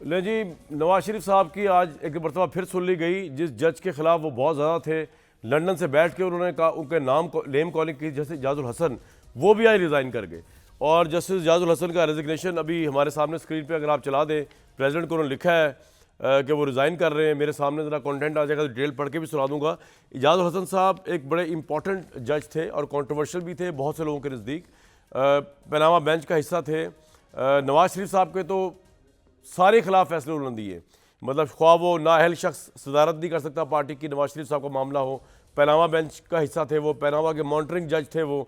ले जी, नवाज शरीफ साहब की आज एक मरतबा फिर सुन ली गई। जिस जज के खिलाफ वो बहुत ज़्यादा थे, लंदन से बैठ के उन्होंने कहा, उनके नाम को नेम कॉलिंग की, जैसे इजाजुल हसन, वो भी आज रिज़ाइन कर गए। और जस्टिस इजाजुल हसन का रेजिग्नेशन अभी हमारे सामने स्क्रीन पे अगर आप चला दें, प्रेसिडेंट को उन्होंने लिखा है कि वो रिज़ाइन कर रहे हैं। मेरे सामने ज़रा कंटेंट आ जाएगा तो डिटेल पढ़ के भी सुना दूंगा। इजाजुल हसन साहब एक बड़े इंपॉर्टेंट जज थे और कंट्रोवर्शियल भी थे बहुत से लोगों के नज़दीक। पनामा बेंच का हिस्सा थे। नवाज शरीफ साहब के तो सारे खिलाफ फैसले उन्होंने दिए, मतलब ख्वाह वो नाअहल शख्स सदारत नहीं कर सकता पार्टी की, नवाज शरीफ साहब का मामला हो। पनामा बेंच का हिस्सा थे वो, पनामा के मॉनिटरिंग जज थे वो।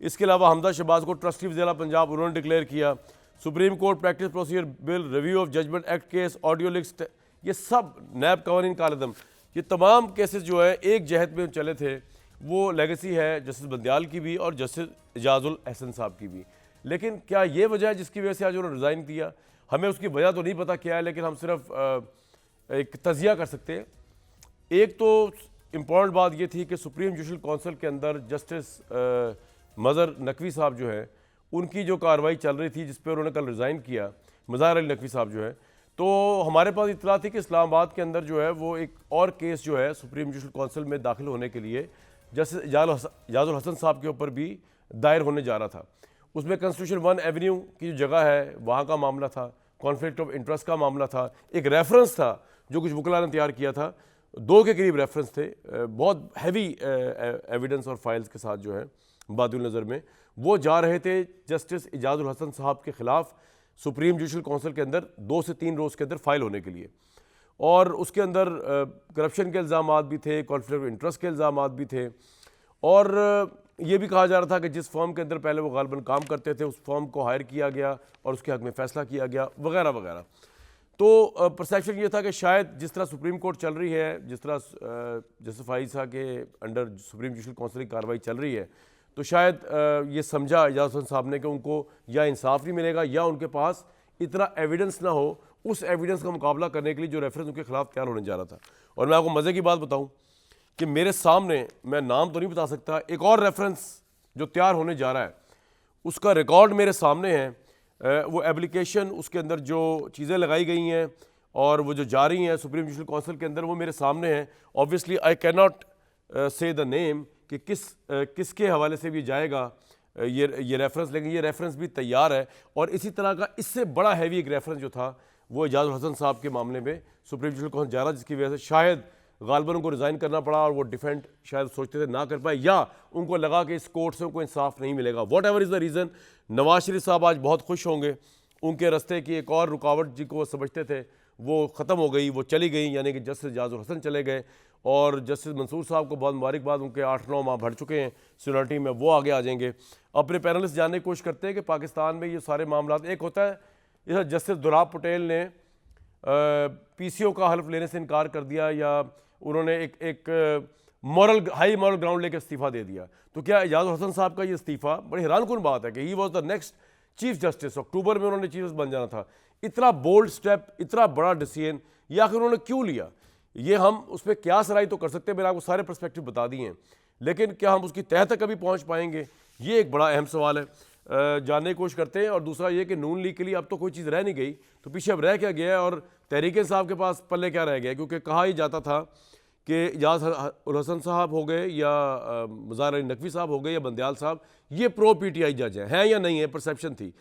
इसके अलावा हमदा शहबाज को ट्रस्टी वज़ीर पंजाब उन्होंने डिक्लेयर किया। Supreme Court practice procedure bill, review of judgment act case, audio list, ये सब नैब कवानीन कालदम, ये तमाम केसेस जो है एक जहत में चले थे। वो लेगेसी है जस्टिस बंदियाल की भी और जस्टिस इजाजुल हसन साहब की भी। लेकिन क्या ये वजह है जिसकी वजह से आज उन्होंने रिज़ाइन दिया? हमें उसकी वजह तो नहीं पता क्या है, लेकिन हम सिर्फ एक तजिया कर सकते हैं। एक तो इम्पॉर्टेंट बात ये थी कि सुप्रीम जुडिशल काउंसिल के अंदर जस्टिस मज़हर नकवी साहब जो है, उनकी जो कार्रवाई चल रही थी जिस पर उन्होंने कल रिज़ाइन किया, मज़हर अली नकवी साहब जो है, तो हमारे पास इतला थी कि इस्लामाबाद के अंदर जो है वो एक और केस जो है सुप्रीम जुडिशल काउंसिल में दाखिल होने के लिए जस्टिस इजाजुल हसन साहब के ऊपर भी दायर होने जा रहा था। उसमें कॉन्स्टिट्यूशन 1 एवेन्यू की जो जगह है वहाँ का मामला था, कॉन्फ्लिक्ट ऑफ इंटरेस्ट का मामला था, एक रेफरेंस था जो कुछ वकला ने तैयार किया था, 2 के करीब रेफरेंस थे, बहुत हैवी एविडेंस और फाइल्स के साथ जो है बादुल नज़र में वो जा रहे थे जस्टिस इजाजुल हसन साहब के ख़िलाफ़ सुप्रीम जुडिशल काउंसिल के अंदर 2 से 3 रोज़ के अंदर फ़ाइल होने के लिए। और उसके अंदर करप्शन के इल्ज़ामात भी थे, कॉन्फ्लिक्ट ऑफ इंटरेस्ट के इल्ज़ामात भी थे, और ये भी कहा जा रहा था कि जिस फर्म के अंदर पहले वो गालबन काम करते थे उस फर्म को हायर किया गया और उसके हक़ में फ़ैसला किया गया, वगैरह वगैरह। तो परसेप्शन ये था कि शायद जिस तरह सुप्रीम कोर्ट चल रही है, जिस तरह जस्टिस फाइसा के अंडर सुप्रीम जुडिशल काउंसिल की कार्रवाई चल रही है, तो शायद ये समझा इजाज़ हसन साहब ने कि उनको या इंसाफ नहीं मिलेगा या उनके पास इतना एविडेंस ना हो उस एविडेंस का मुकाबला करने के लिए जो रेफरेंस उनके खिलाफ तैयार होने जा रहा था। और मैं आपको मज़े की बात बताऊं कि मेरे सामने, मैं नाम तो नहीं बता सकता, एक और रेफरेंस जो तैयार होने जा रहा है उसका रिकॉर्ड मेरे सामने है। वो एप्लीकेशन, उसके अंदर जो चीज़ें लगाई गई हैं और वो जो जा रही हैं सुप्रीम जुडिशल काउंसिल के अंदर, वो मेरे सामने है। ऑब्वियसली आई कैन नॉट से द नेम कि किसके हवाले से भी जाएगा ये रेफरेंस, लेकिन ये रेफरेंस भी तैयार है। और इसी तरह का इससे बड़ा हैवी एक रेफरेंस जो था वो इजाजुल हसन साहब के मामले में सुप्रीम जुडिशल काउंसिल जा रहा, जिसकी वजह से शायद गालबन उनको रिज़ाइन करना पड़ा और वो डिफेंड शायद सोचते थे ना कर पाए, या उनको लगा कि इस कोर्ट से उनको इंसाफ नहीं मिलेगा। Whatever is the reason, Nawaz Sharif साहब आज बहुत खुश होंगे। उनके रस्ते की एक और रुकावट जिनको वो समझते थे वो ख़त्म हो गई, वो चली गई, यानी कि जस्टिस इजाजुल हसन चले गए। और जस्टिस मंसूर साहब को बहुत मुबारकबाद, उनके 8-9 माह भर चुके हैं सीनियरिटी में, वो आगे आ जाएंगे। अपने पैनलिस्ट जानने की कोशिश करते हैं कि पाकिस्तान में ये सारे मामला, एक होता है जैसे जस्टिस दुलाब पटेल ने PCO का हल्फ लेने से इनकार कर दिया, या उन्होंने एक हाई मॉरल ग्राउंड लेकर इस्तीफ़ा दे दिया। तो क्या इजाजुल हसन साहब का ये इस्तीफ़ा, बड़ी हैरानकुन बात है कि he was the next chief justice, October में उन्होंने चीफ जस्टिस बन जाना था। इतना बोल्ड स्टेप, इतना बड़ा डिसीजन ये आखिर उन्होंने क्यों लिया? ये हम उस पर क्या सराई तो कर सकते हैं, मैंने आपको सारे पर्सपेक्टिव बता दिए हैं, लेकिन क्या हम उसकी तह तक कभी पहुँच पाएंगे, ये एक बड़ा अहम सवाल है। जानने की कोशिश करते हैं। और दूसरा ये कि नून लीग के लिए अब तो कोई चीज़ रह नहीं गई, तो पीछे अब रह क्या गया है और तहरीक इंसाफ के पास पल्ले क्या रह गया? क्योंकि कहा ही जाता था कि इजाज़ हसन साहब हो गए या मज़हर अली नकवी साहब हो गए या बंदियाल साहब, ये प्रो PTI जज हैं या नहीं है, परसेप्शन थी।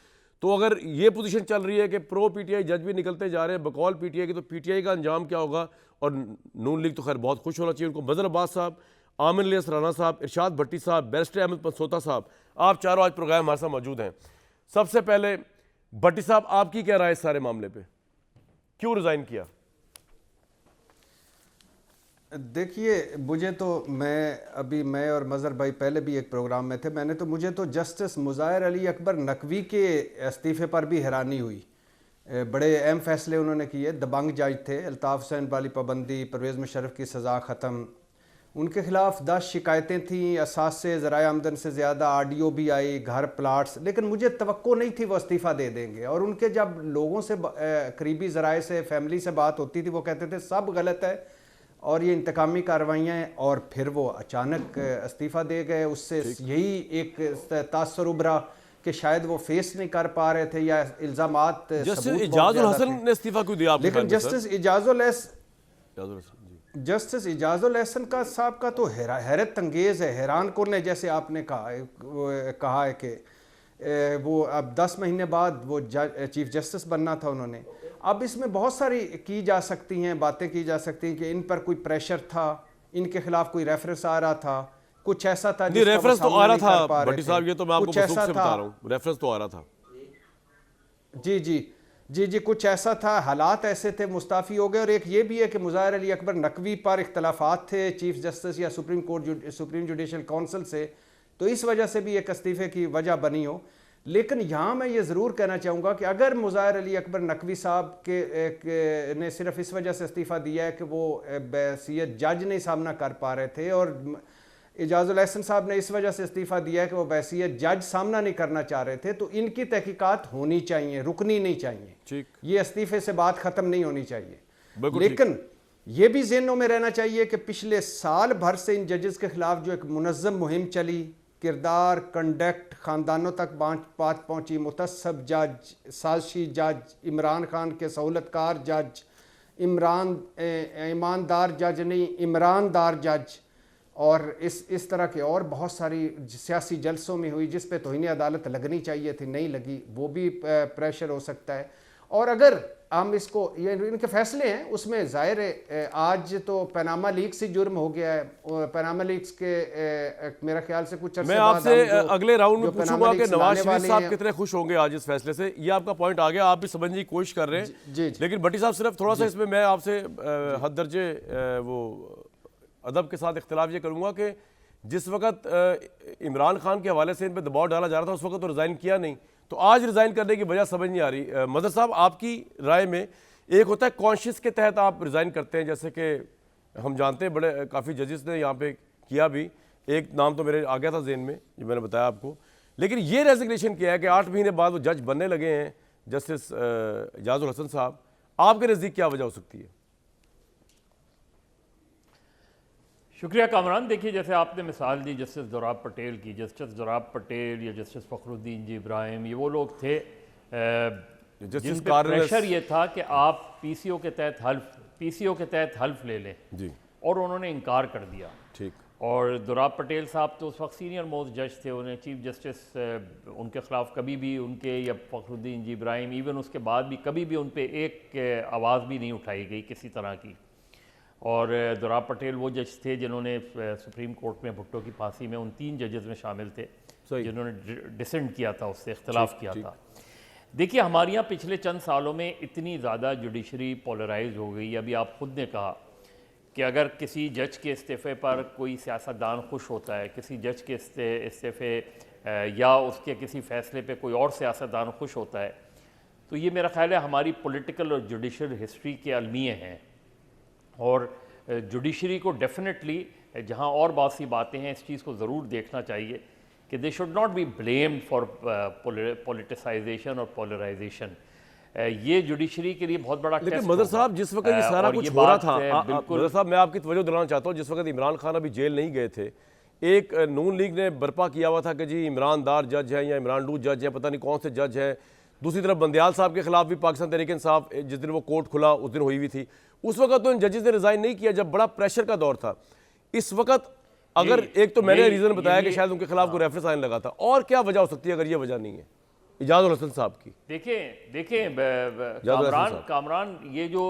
तो अगर ये पोजीशन चल रही है कि प्रो PTI जज भी निकलते जा रहे हैं बकौल PTI की, तो PTI का अंजाम क्या होगा? और नून लीग तो खैर बहुत खुश होना चाहिए उनको। मज़हर अब्बास साहब, आमिर इलियास राना साहब, इरशाद भट्टी साहब, बैरिस्टर अहमद पनसोता साहब, आप चारों आज प्रोग्राम हमारे साथ मौजूद हैं। सबसे पहले भट्टी साहब, आपकी क्या राय इस सारे मामले पे, क्यों रिज़ाइन किया? देखिए, मैं और मज़हर भाई पहले भी एक प्रोग्राम में थे, मुझे तो जस्टिस मुज़ाहिर अली अकबर नकवी के इस्तीफ़े पर भी हैरानी हुई। बड़े अहम फैसले उन्होंने किए, दबंग जज थे, अल्ताफ़ हुसैन वाली पाबंदी, परवेज़ मुशर्रफ की सज़ा ख़त्म, उनके खिलाफ 10 शिकायतें थीं, असासे ज़राए आमदन से ज़्यादा, ऑडियो भी आई, घर, प्लाट्स, लेकिन मुझे तवक्को नहीं थी वो इस्तीफ़ा दे देंगे। और उनके जब लोगों से करीबी ज़राए से, फैमिली से बात होती थी, वो कहते थे सब गलत है और ये इंतकामी कार्रवाइयाँ हैं, और फिर वो अचानक इस्तीफ़ा दे गए। उससे यही एक तासुर उभरा कि शायद वो फेस नहीं कर पा रहे थे या इल्ज़ामात जस्टिस सबूत बहुत इजाजुल ज़्यादा हसन थे। ने इस्तीफा क्यों दिया आपके लेकिन ख्याल में, सर? जस्टिस इजाजुल एहसन का साहब का तो हैरत अंगेज़ है, हैरान कौन है। जैसे आपने कहा है कि वो अब 10 महीने बाद वो चीफ जस्टिस बनना था उन्होंने। अब इसमें बहुत सारी की जा सकती हैं, बातें की जा सकती हैं कि इन पर कोई प्रेशर था, इनके खिलाफ कोई रेफरेंस आ रहा था, कुछ ऐसा था नहीं, रेफरेंस तो आ रहा था भट्टी थे, साहब, ये तो मैं आपको कुछ बसूख ऐसा से था। बता रहा हूँ, रेफरेंस तो आ रहा था। जी जी जी जी, कुछ ऐसा था, हालात ऐसे थे, मुस्ताफ़ी हो गए। और एक ये भी है कि मुज़ाहिर अली अकबर नकवी पर इख्तलाफात थे चीफ जस्टिस या सुप्रीम जुडिशल काउंसिल से, तो इस वजह से भी एक इस्तीफ़े की वजह बनी हो। लेकिन यहाँ मैं ये ज़रूर कहना चाहूँगा कि अगर मुज़ाहिर अली अकबर नकवी साहब ने सिर्फ इस वजह से इस्तीफ़ा दिया है कि वो बैसियत जज नहीं सामना कर पा रहे थे, और इजाजुल एहसन साहब ने इस वजह से इस्तीफ़ा दिया है कि वो बैसियत जज सामना नहीं करना चाह रहे थे, तो इनकी तहकीकात होनी चाहिए, रुकनी नहीं चाहिए। ठीक, ये इस्तीफ़े से बात ख़त्म नहीं होनी चाहिए। बिल्कुल। लेकिन ये भी ज़हनों में रहना चाहिए कि पिछले साल भर से इन जजेस के ख़िलाफ़ जो एक मुनज़्ज़म मुहिम चली, किरदार, कंडक्ट खानदानों तक बात पहुँची, मुतस्सब जज, साजिशी जज, इमरान खान के सहूलतकार जज, ईमानदार जज नहीं, इमरानदार जज, और इस तरह के और बहुत सारी सियासी जलसों में हुई जिस पे तौहीन अदालत लगनी चाहिए थी, नहीं लगी, वो भी प्रेशर हो सकता है। और अगर हम इसको, ये इनके फैसले हैं, उसमें ज़ाहिर है आज तो पनामा लीक्स से जुर्म हो गया है। पनामा लीक्स के मेरा ख्याल से कुछ मैं आपसे अगले राउंड में पूछूंगा कि नवाज शरीफ साहब कितने खुश होंगे आज इस फैसले से। ये आपका पॉइंट आ गया, आप भी समझने की कोशिश कर रहे हैं। जी, लेकिन भट्टी साहब सिर्फ थोड़ा सा इसमें मैं आपसे हद दर्जे वो अदब के साथ इख्तिलाफ ये करूंगा कि जिस वक्त इमरान खान के हवाले से इन पर दबाव डाला जा रहा था उस वक्त तो रिज़ाइन किया नहीं, तो आज रिज़ाइन करने की वजह समझ नहीं आ रही। मदर साहब, आपकी राय में एक होता है कॉन्शियस के तहत आप रिज़ाइन करते हैं, जैसे कि हम जानते हैं बड़े काफ़ी जजेस ने यहाँ पे किया भी, एक नाम तो मेरे आ गया था जेहन में जो मैंने बताया आपको। लेकिन ये रेजिग्नेशन किया है कि 8 महीने बाद वो जज बनने लगे हैं जस्टिस इजाजुल हसन साहब, आपके नज़दीक क्या वजह हो सकती है? शुक्रिया कामरान। देखिए, जैसे आपने मिसाल दी जस्टिस जोराब पटेल की, जस्टिस जोराब पटेल या जस्टिस फ़खरुद्दीन जी इब्राहिम, ये वो लोग थे जिस पे प्रेशर ये था कि आप पीसीओ के तहत हल्फ ले लें जी, और उन्होंने इनकार कर दिया। ठीक। और जोराब पटेल साहब तो उस वक्त सीनियर मोस्ट जज थे, उन्हें चीफ जस्टिस उनके ख़िलाफ़ कभी भी उनके या फ़खरुद्दीन जी इब्राहिम इवन उसके बाद भी कभी भी उन पर एक आवाज़ भी नहीं उठाई गई किसी तरह की। और जोराब पटेल वो जज थे जिन्होंने सुप्रीम कोर्ट में भुट्टो की फांसी में उन 3 जजेस में शामिल थे जिन्होंने डिसेंट किया था, उससे इख्तलाफ किया था। देखिए, हमारे यहाँ पिछले चंद सालों में इतनी ज़्यादा जुडिशरी पोलराइज हो गई। अभी आप खुद ने कहा कि अगर किसी जज के इस्तीफ़े पर कोई सियासतदान खुश होता है, किसी जज के इस्तीफ़े या उसके किसी फ़ैसले पे कोई और सियासतदान खुश होता है, तो ये मेरा ख़्याल है हमारी पॉलिटिकल और जुडिशल हिस्ट्री के अलमिए हैं। और जुडिशरी को डेफिनेटली, जहाँ और बहुत सी बातें हैं, इस चीज़ को ज़रूर देखना चाहिए कि they should not be blamed for politicisation और पोलराइजेशन। ये जुडिशरी के लिए बहुत बड़ा लेकिन मदर साहब, जिस वक्त ये सारा कुछ हो रहा था, मदर साहब मैं आपकी तवज्जो दिलाना चाहता हूँ, जिस वक्त इमरान खान अभी जेल नहीं गए थे, एक नून लीग ने बर्पा किया हुआ था कि जी इमरानदार जज हैं या इमरानडू जज हैं, पता नहीं कौन से जज हैं। दूसरी तरफ बंदियाल साहब के खिलाफ भी पाकिस्तान तहरीक इंसाफ जिस दिन वो कोर्ट खुला उस दिन हुई हुई थी। उस वक्त तो इन जजेस ने रिज़ाइन नहीं किया जब बड़ा प्रेशर का दौर था। इस वक्त अगर एक तो मैंने रीज़न बताया कि शायद उनके खिलाफ कोई रेफरेंस आने लगा था, और क्या वजह हो सकती है अगर ये वजह नहीं है इजाजुल हसन साहब की? देखिए कामरान, ये जो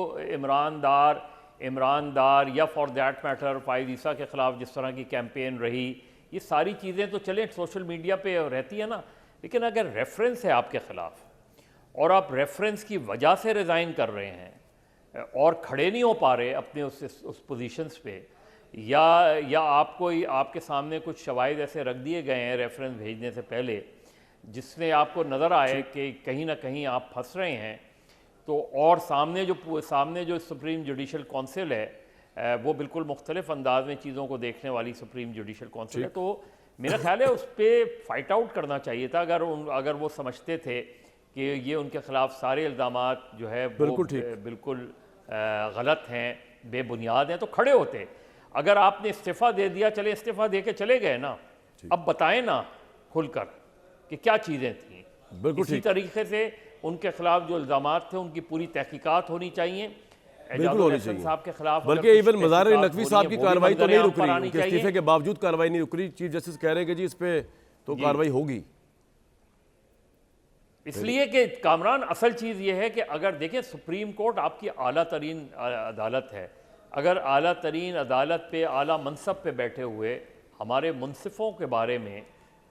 इमरानदार या फॉर दैट मैटर फाइज ईसा के खिलाफ जिस तरह की कैंपेन रही, ये सारी चीज़ें तो चले सोशल मीडिया पे रहती है ना, लेकिन अगर रेफरेंस है आपके खिलाफ और आप रेफरेंस की वजह से रिज़ाइन कर रहे हैं और खड़े नहीं हो पा रहे अपने उस पोजीशंस पे, या आपको आपके सामने कुछ शवाहिद ऐसे रख दिए गए हैं रेफरेंस भेजने से पहले जिसमें आपको नज़र आए कि कहीं ना कहीं आप फंस रहे हैं, तो और सामने जो सुप्रीम जुडिशल काउंसिल है वो बिल्कुल मुख्तलिफ अंदाज में चीज़ों को देखने वाली सुप्रीम जुडिशल काउंसिल है, तो मेरा ख्याल है उस पर फाइट आउट करना चाहिए था। अगर वो समझते थे कि ये उनके खिलाफ सारे इल्ज़ामात जो है वो बिल्कुल गलत हैं, बेबुनियाद हैं, तो खड़े होते। अगर आपने इस्तीफ़ा दे दिया, चले इस्तीफ़ा दे के चले गए ना, अब बताएं ना खुलकर कि क्या चीज़ें थी। बिल्कुल इसी ठीक। तरीके से उनके खिलाफ जो इल्ज़ामात थे उनकी पूरी तहकीकात होनी चाहिए। बिल्कुल होनी एजाजुल चाहिए। हसन साहब के खिलाफ बल्कि इवन मज़ार नकवी साहब की कार्रवाई तो नहीं रुक रही, उनके इस्तीफे के बावजूद कार्रवाई नहीं रुक रही। चीफ जस्टिस कह रहे हैं कि जी इस पे तो कार्रवाई होगी, इसलिए कि कामरान असल चीज़ ये है कि अगर देखें सुप्रीम कोर्ट आपकी आला तरीन अदालत है, अगर आला तरीन अदालत पे आला मनसब पे बैठे हुए हमारे मुनसिफों के बारे में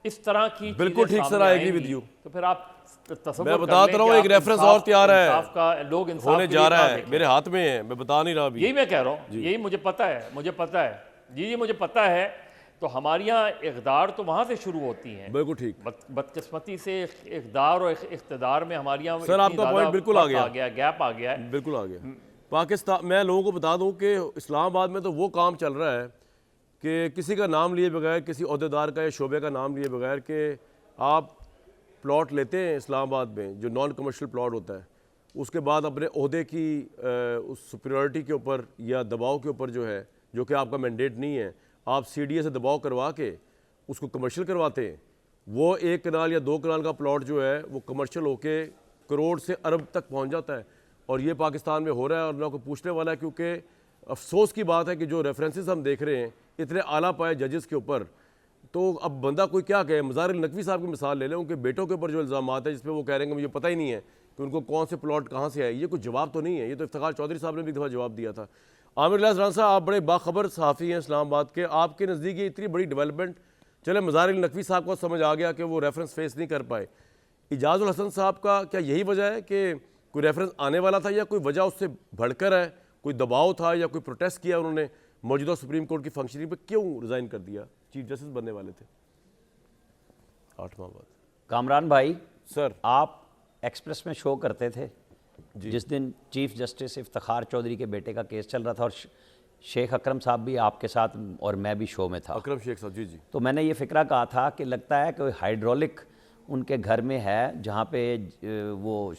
इस तरह की बिल्कुल चीज़ें ठीक सर, सामने आई एग्री आएंगी, विद यू। तो फिर आप तसव्वुर मैं कर बता लें रहा हूँ, कि एक आप रेफरेंस इंसाफ- और तैयार है, इंसाफ का लोग इंसाफ होने के जा लिए रहा कहाँ है, देखें। मेरे हाथ में है, मैं बता नहीं रहा अभी। यही मैं कह रहा हूँ, यही मुझे पता है, मुझे पता है जी, मुझे पता है। तो हमारे यहाँ इक़दार तो वहाँ से शुरू होती हैं। बिल्कुल ठीक बदकिस्मती से इक़दार और इक़्तिदार में हमारे यहाँ सर, आपका पॉइंट बिल्कुल आ गया, गैप आ गया है। बिल्कुल आ गया। पाकिस्तान, मैं लोगों को बता दूं कि इस्लामाबाद में तो वो काम चल रहा है कि किसी का नाम लिए बगैर, किसी ओहदेदार का या शोबे का नाम लिए बगैर कि आप प्लॉट लेते हैं इस्लामाबाद में जो नॉन कमर्शियल प्लॉट होता है, उसके बाद अपने ओहदे की उस सुपीरियरिटी के ऊपर या दबाव के ऊपर जो है, जो कि आपका मैंडेट नहीं है, आप CDA से दबाव करवा के उसको कमर्शियल करवाते हैं। वो 1 कनाल या 2 कनाल का प्लॉट जो है वो कमर्शियल होके करोड़ से अरब तक पहुंच जाता है, और ये पाकिस्तान में हो रहा है। और मैं को पूछने वाला है, क्योंकि अफसोस की बात है कि जो रेफरेंसेस हम देख रहे हैं इतने आला पाए जजेस के ऊपर, तो अब बंदा कोई क्या कहे। मज़ार नकवी साहब की मिसाल ले लें, उनके बेटों के ऊपर जो इल्ज़ाम है जिस पर वो कह रहे हैं कि मुझे पता ही नहीं है कि उनको कौन से प्लॉट कहाँ से आए, ये कोई जवाब तो नहीं है। ये तो इफ्तिखार चौधरी साहब ने भी एक दफ़ा जवाब दिया था। आमिर इलियास राना साहब, आप बड़े बाखबर सहाफ़ी हैं इस्लामाबाद के, आपके नज़दीक ये इतनी बड़ी डेवलपमेंट, चले मज़ार नकवी साहब को समझ आ गया कि वो रेफरेंस फेस नहीं कर पाए, इजाज़ुल हसन साहब का क्या यही वजह है कि कोई रेफरेंस आने वाला था, या कोई वजह उससे बढ़कर है, कोई दबाव था, या कोई प्रोटेस्ट किया उन्होंने, मौजूदा सुप्रीम कोर्ट की फंक्शनिंग पे क्यों रिज़ाइन कर दिया? चीफ जस्टिस बनने वाले थे 8 माह बाद। कामरान भाई सर, आप एक्सप्रेस में शो करते थे जिस दिन चीफ जस्टिस इफ्तिखार चौधरी के बेटे का केस चल रहा था, और शेख अकरम साहब भी आपके साथ और मैं भी शो में था। अकरम शेख साहब, जी जी। तो मैंने ये फिक्रा कहा था कि लगता है कि हाइड्रोलिक उनके घर में है, जहाँ पे वो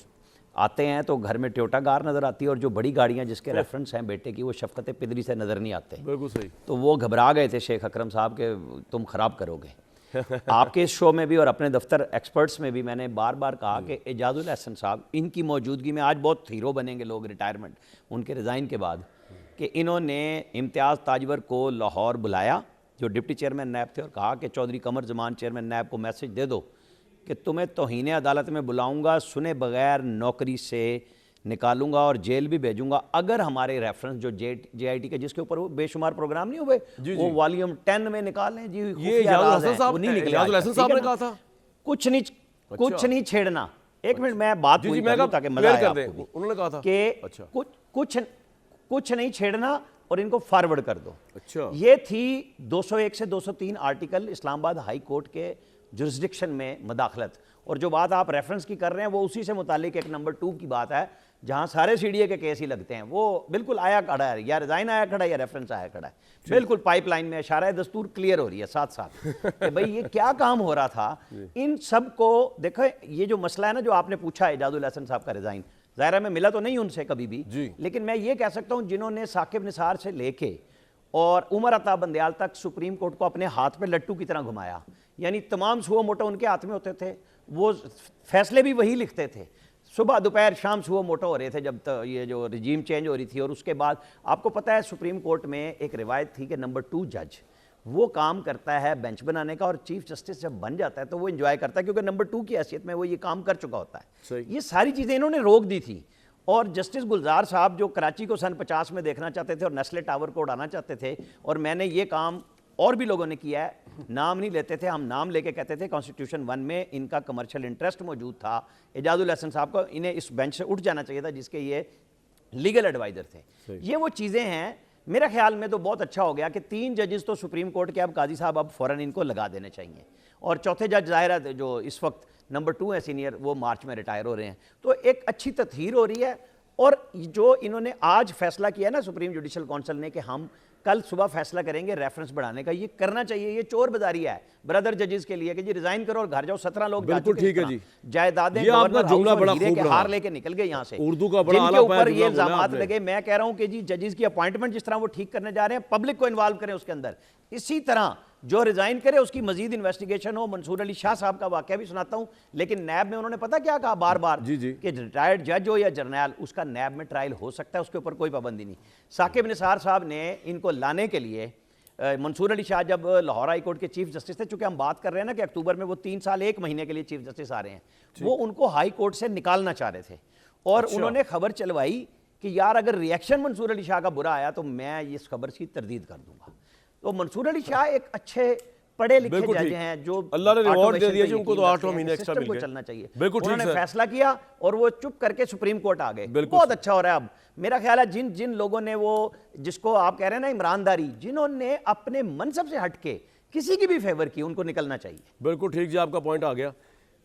आते हैं तो घर में टोयोटा कार नज़र आती है, और जो बड़ी गाड़ियाँ जिसके रेफरेंस हैं बेटे की, वो शफकत पिदरी से नज़र नहीं आते। बिल्कुल सही। तो वो घबरा गए थे शेख अकरम साहब के तुम ख़राब करोगे। आपके इस शो में भी और अपने दफ्तर एक्सपर्ट्स में भी मैंने बार बार कहा कि एजाजुल हसन साहब, इनकी मौजूदगी में आज बहुत हीरो बनेंगे लोग रिटायरमेंट उनके रिज़ाइन के बाद, कि इन्होंने इम्तियाज़ ताजवर को लाहौर बुलाया जो डिप्टी चेयरमैन नैब थे, और कहा कि चौधरी कमर जमान चेयरमैन नैब को मैसेज दे दो कि तुम्हें तौहीन अदालत में बुलाऊंगा, सुने बगैर नौकरी से निकालूंगा और जेल भी भेजूंगा अगर हमारे रेफरेंस जो JIT के जिसके ऊपर वो बेशुमार प्रोग्राम नहीं हुए, वो वॉल्यूम 10 में निकालें जी। ये इजाज़ुल हसन साहब, इजाज़ुल हसन साहब ने कहा था कुछ नहीं छेड़ना। एक मिनट मैं बात पूरी कर दूं ताकि मजा आए आपको भी। उन्होंने कहा था कि कुछ नहीं छेड़ना और इनको फॉरवर्ड कर दो। अच्छा, ये थी 201 से 203 आर्टिकल इस्लामाबाद हाई कोर्ट के जुरिस्डिक्शन में मदाखलत। और जो बात आप रेफरेंस की कर रहे हैं वो उसी से मुतालिक एक नंबर 2 की बात है, जहां सारे CDA के केस ही लगते हैं। वो बिल्कुल आया खड़ा है, या रिजाइन आया खड़ा है या रेफरेंस आया खड़ा है, बिल्कुल पाइपलाइन में इशारा दस्तूर क्लियर हो रही है साथ साथ कि भाई ये क्या काम हो रहा था। इन सब को देखो, ये जो मसला है ना जो आपने पूछा एजाजुल हसन साहब का रिजाइन, ज़ाहिर मैं मिला तो नहीं उनसे कभी भी, लेकिन मैं ये कह सकता हूँ जिन्होंने साकिब निसार से लेके और उमर अता बंदयाल तक सुप्रीम कोर्ट को अपने हाथ पे लट्टू की तरह घुमाया, यानी तमाम सुओ मोटो उनके हाथ में होते थे, वो फैसले भी वही लिखते थे, सुबह दोपहर शाम सुओ मोटो हो रहे थे जब तक ये जो रिजीम चेंज हो रही थी। और उसके बाद आपको पता है सुप्रीम कोर्ट में एक रिवायत थी कि नंबर 2 जज वो काम करता है बेंच बनाने का, और चीफ जस्टिस जब बन जाता है तो वो एंजॉय करता है क्योंकि नंबर 2 की हैसियत में वो ये काम कर चुका होता है। ये सारी चीज़ें इन्होंने रोक दी थी। और जस्टिस गुलजार साहब जो कराची को सन 50 में देखना चाहते थे और नेस्ले टावर को उड़ाना चाहते थे, और मैंने ये काम और भी लोगों ने किया है, नाम नहीं लेते थे हम, नाम लेके कहते थे कॉन्स्टिट्यूशन 1 में इनका कमर्शियल इंटरेस्ट मौजूद था। एजाजुल हसन साहब को इन्हें इस बेंच से उठ जाना चाहिए था जिसके ये लीगल एडवाइज़र थे। ये वो चीज़ें हैं। मेरे ख्याल में तो बहुत अच्छा हो गया कि 3 जजेस तो सुप्रीम कोर्ट के अब काजी साहब अब फ़ौरन इनको लगा देने चाहिए, और चौथे जज ज़ाहिर है जो इस वक्त नंबर 2 है सीनियर, वो मार्च में रिटायर हो रहे हैं। तो एक अच्छी तथहीर हो रही है। और जो इन्होंने आज फैसला किया ना सुप्रीम जुडिशल काउंसिल ने कि हम कल सुबह फैसला करेंगे रेफरेंस बढ़ाने का, ये करना चाहिए। ये चोर बाजारी है ब्रदर जजेस के लिए कि जी रिजाइन करो और घर जाओ। 17 लोग बिल्कुल ठीक है जी, जायदादें जुमला बड़ा खूब के हार लेके निकल गए यहाँ से, उर्दू का बड़ा जिनके ऊपर ये इल्जामात लगे। मैं कह रहा हूँ कि जी जजेस की अपॉइंटमेंट जिस तरह वो ठीक करने जा रहे हैं, पब्लिक को इन्वॉल्व करें उसके अंदर। इसी तरह जो रिजाइन करे उसकी मजीद इन्वेस्टिगेशन हो। मंसूर अली शाह साहब का वाकया भी सुनाता हूं, लेकिन नैब में उन्होंने पता क्या कहा बार बार जी जी। कि रिटायर्ड जज हो या जर्नैल, उसका नैब में ट्रायल हो सकता है, उसके ऊपर कोई पाबंदी नहीं। साकिब निसार साहब ने इनको लाने के लिए, मंसूर अली शाह जब लाहौर हाई कोर्ट के चीफ जस्टिस थे, चूंकि हम बात कर रहे हैं ना कि अक्टूबर में वो 3 साल 1 महीने के लिए चीफ जस्टिस आ रहे हैं, वो उनको हाई कोर्ट से निकालना चाह रहे थे और उन्होंने खबर चलवाई कि यार अगर रिएक्शन मंसूर अली शाह का बुरा आया तो मैं इस खबर की तरदीद कर दूंगा। तो मंसूर अली शाह एक अच्छे पढ़े लिखे बिल्कुल जज ठीक। हैं जो अल्लाह ने रिवॉर्ड दे automation दिया पे जी उनको, तो यकीन 8 रखते हैं, महीने एक्स्ट्रा सिस्टम मिल को गए। चलना चाहिए। बिल्कुल ठीक उन्होंने सर। फैसला किया और वो चुप करके सुप्रीम कोर्ट आ गए। बिल्कुल बहुत अच्छा हो रहा है। अब मेरा ख्याल है जिन जिन लोगों ने वो, जिसको आप कह रहे हैं ना ईमानदारी, जिन्होंने अपने मनसब से हटके किसी की भी फेवर की, उनको निकलना चाहिए। बिल्कुल ठीक जी, आपका पॉइंट आ गया।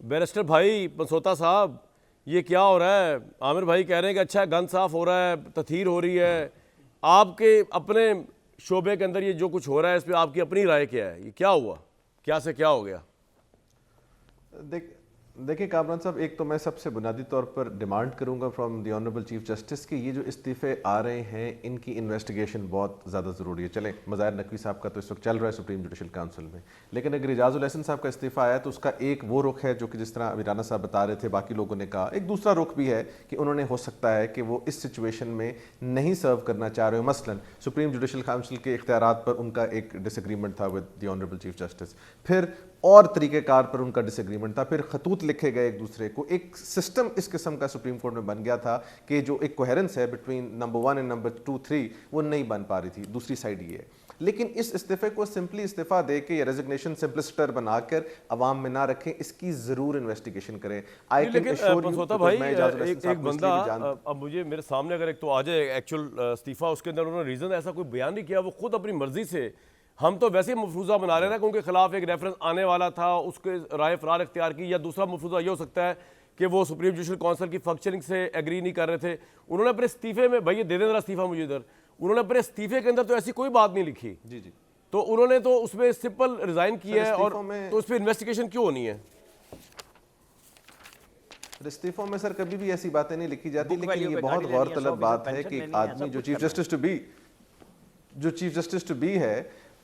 बैरिस्टर भाई पंसोता साहब, ये क्या हो रहा है? आमिर भाई कह रहे हैं कि अच्छा गन साफ हो रहा है, तथहीर हो रही है, आपके अपने शोबे के अंदर ये जो कुछ हो रहा है इस पर आपकी अपनी राय क्या है? ये क्या हुआ, क्या से क्या हो गया? देखिए कामरान साहब, एक तो मैं सबसे बुनियादी तौर पर डिमांड करूंगा from the honourable chief justice कि ये जो इस्तीफ़े आ रहे हैं इनकी इन्वेस्टिगेशन बहुत ज़्यादा ज़रूरी है। चलें, मज़ाहिर नकवी साहब का तो इस वक्त चल रहा है सुप्रीम जुडिशल काउंसिल में, लेकिन अगर इजाज़ुल हसन साहब का इस्तीफ़ा आया तो उसका एक वो रुख है जो कि जिस तरह अभी राना साहब बता रहे थे, बाकी लोगों ने कहा, एक दूसरा रुख भी है कि उन्होंने हो सकता है कि वो इस सिचुएशन में नहीं सर्व करना चाह रहे हो। मसलन सुप्रीम जुडिशल काउंसिल के इख्तियारात पर उनका एक डिसएग्रीमेंट था with the honourable chief justice, फिर और तरीक़ेकार पर उनका डिसएग्रीमेंट था, फिर खतूत लिखे गए एक दूसरे को। एक सिस्टम इस किस्म का सुप्रीम कोर्ट में बन गया था कि जो एक कोहेरेंस है बिटवीन नंबर 1 एंड नंबर 2, 3 वो नहीं बन पा रही थी। दूसरी साइड ये है, लेकिन इस इस्तीफे को सिंपली इस्तीफा दे के या रेजिग्नेशन सिंपलिसिटर बनाकर अवाम में ना रखें, इसकी जरूर इन्वेस्टिगेशन करें। आई कैन एश्योर यू भाई एक बंदा, अब मुझे मेरे सामने अगर एक तो आ जाए एक्चुअल इस्तीफा, उसके अंदर उन्होंने रीजन ऐसा कोई बयान नहीं किया, वो खुद अपनी मर्जी से, हम तो वैसे ही मफरूज़ा बना रहे हैं कि उनके खिलाफ एक रेफरेंस आने वाला था, उसके राय फरार इख्तियार की, या दूसरा मफरूज़ा ये हो सकता है कि वो सुप्रीम जुडिशल काउंसिल की फंक्शनिंग से एग्री नहीं कर रहे थे। उन्होंने अपने इस्तीफे में, भाई ये दे दें जरा इस्तीफा मुझे इधर, उन्होंने अपने इस्तीफे के अंदर तो ऐसी कोई बात नहीं लिखी जी जी, तो उन्होंने तो उसमें सिंपल रिजाइन किया है, और तो उस पर इन्वेस्टिगेशन क्यों होनी है? इस्तीफों में सर कभी भी ऐसी बातें नहीं लिखी जाती, लेकिन ये बहुत गौरतलब बात है कि एक आदमी जो चीफ जस्टिस टू बी है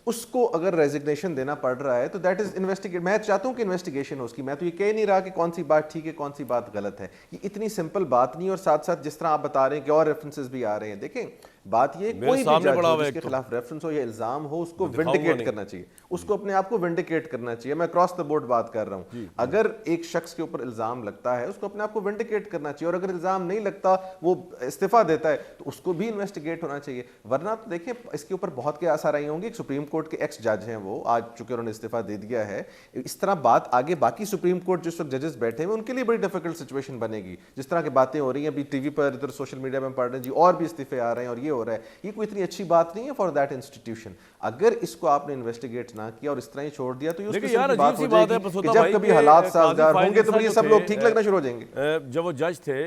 उसको अगर रेजिग्नेशन देना पड़ रहा है तो दैट इज इन्वेस्टिगेट। मैं चाहता हूं कि इन्वेस्टिगेशन हो उसकी, मैं तो ये कह नहीं रहा कि कौन सी बात ठीक है कौन सी बात गलत है, ये इतनी सिंपल बात नहीं। और साथ साथ जिस तरह आप बता रहे हैं कि और रेफरेंसेस भी आ रहे हैं, देखें बात ये कोई भी जज हो जिसके खिलाफ रेफरेंस हो या इल्जाम हो उसको विंडिकेट करना चाहिए, उसको अपने आप को विंडिकेट करना चाहिए। मैं क्रॉस द बोर्ड बात कर रहा हूं, अगर एक शख्स के ऊपर इल्जाम लगता है उसको अपने आप को विंडिकेट करना चाहिए, और अगर इल्जाम नहीं लगता वो इस्तीफा देता है तो उसको भी इन्वेस्टिगेट होना चाहिए। वरना तो देखिए इसके ऊपर बहुत के आसार आई होंगे। सुप्रीम कोर्ट के एक्स जज हैं, वो आज चूंकि उन्होंने इस्तीफा दे दिया है, इस तरह बात आगे बाकी सुप्रीम कोर्ट जिस वक्त जजेस बैठे हैं उनके लिए बड़ी डिफिकल्ट सिचुएशन बनेगी। जिस तरह की बातें हो रही हैं अभी टीवी पर, इधर सोशल मीडिया में पढ़ रहे हैं जी और भी इस्तीफे आ रहे हैं और ये हो रहा है, ये कोई इतनी अच्छी बात नहीं है फॉर दैट इंस्टीट्यूशन। अगर इसको आपने इन्वेस्टिगेट ना किया और इस तरह ही छोड़ दिया तो ये यार बात हो जाएगी कि जब कभी हालात साजगार होंगे तो ये सब लोग ठीक लगना शुरू हो जाएंगे। जब वो जज थे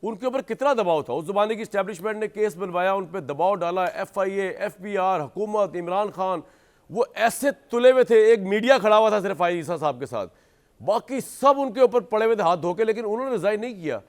उनके ऊपर कितना दबाव था, उस जमाने की एस्टेब्लिशमेंट ने केस बनवाया, उन पर दबाव डाला, FIA, FBR, हुकूमत, इमरान खान, वो ऐसे तुले हुए थे, एक मीडिया खड़ा हुआ था सिर्फ ईसा साहब के साथ, बाकी सब उनके ऊपर पड़े हुए थे हाथ धोके, लेकिन उन्होंने रिजाइन नहीं किया।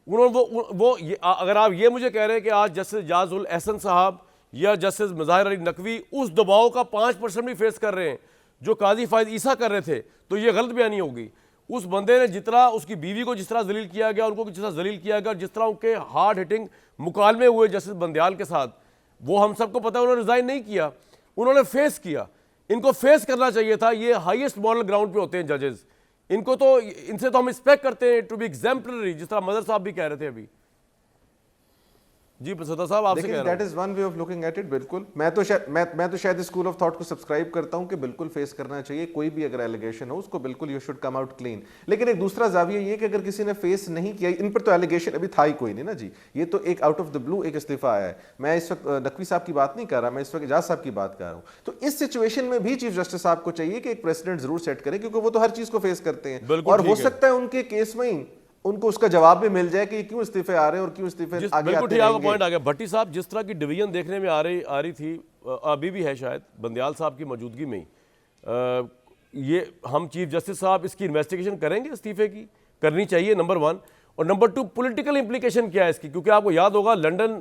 उन्होंने वो अगर आप ये मुझे कह रहे हैं कि आज जस्टिस इजाज़ुल एहसन साहब या जस्टिस मज़ाहिर अली नकवी उस दबाव का 5% भी फेस कर रहे हैं जो काजी फायद ईसा कर रहे थे, तो ये गलत बयानी होगी। उस बंदे ने जितना उसकी बीवी को जिस तरह जलील किया गया, उनको जिस तरह जलील किया गया, जिस तरह उनके हार्ड हिटिंग मुकालमे हुए जस्टिस बंदयाल के साथ, वो हम सबको पता है। उन्होंने रिजाइन नहीं किया, उन्होंने फेस किया। इनको फेस करना चाहिए था। ये हाईएस्ट मॉरल ग्राउंड पे होते हैं जजेस, इनको तो, इनसे तो हम एक्सपेक्ट करते हैं टू बी एग्जाम्पलरी, जिस तरह मदर साहब भी कह रहे थे अभी। जी पंसोता साहब आपसे कह रहा हूं, that is one way of looking at it. बिल्कुल, मैं तो शायद स्कूल ऑफ थॉट को सब्सक्राइब करता हूं कि बिल्कुल फेस करना चाहिए, कोई भी अगर एलिगेशन हो उसको बिल्कुल you should come out clean. लेकिन एक दूसरा जाविया ये कि अगर किसी ने फेस नहीं किया, इन पर तो एलिगेशन अभी था ही कोई नहीं ना जी, ये तो एक आउट ऑफ द ब्लू एक इस्तीफा आया है। मैं इस वक्त नकवी साहब की बात नहीं कर रहा, मैं इस वक्त एजाज साहब की बात कर रहा हूं। तो इस सिचुएशन में भी चीफ जस्टिस साहब को चाहिए कि एक प्रेसिडेंट जरूर सेट करें, क्योंकि वो तो हर चीज को फेस करते हैं, और हो सकता है उनके केस में ही उनको उसका जवाब भी मिल जाए कि क्यों इस्तीफे आ रहे हैं और क्यों इस्तीफे आगे आते रहेंगे। पॉइंट आ गया। भट्टी साहब, जिस तरह की डिवीजन देखने में आ रही थी, अभी भी है शायद बंदयाल साहब की मौजूदगी में ही, ये हम चीफ जस्टिस साहब इसकी इन्वेस्टिगेशन करेंगे, इस्तीफे की करनी चाहिए, नंबर 1। और नंबर 2 पॉलिटिकल इंप्लीकेशन क्या है इसकी, क्योंकि आपको याद होगा लंदन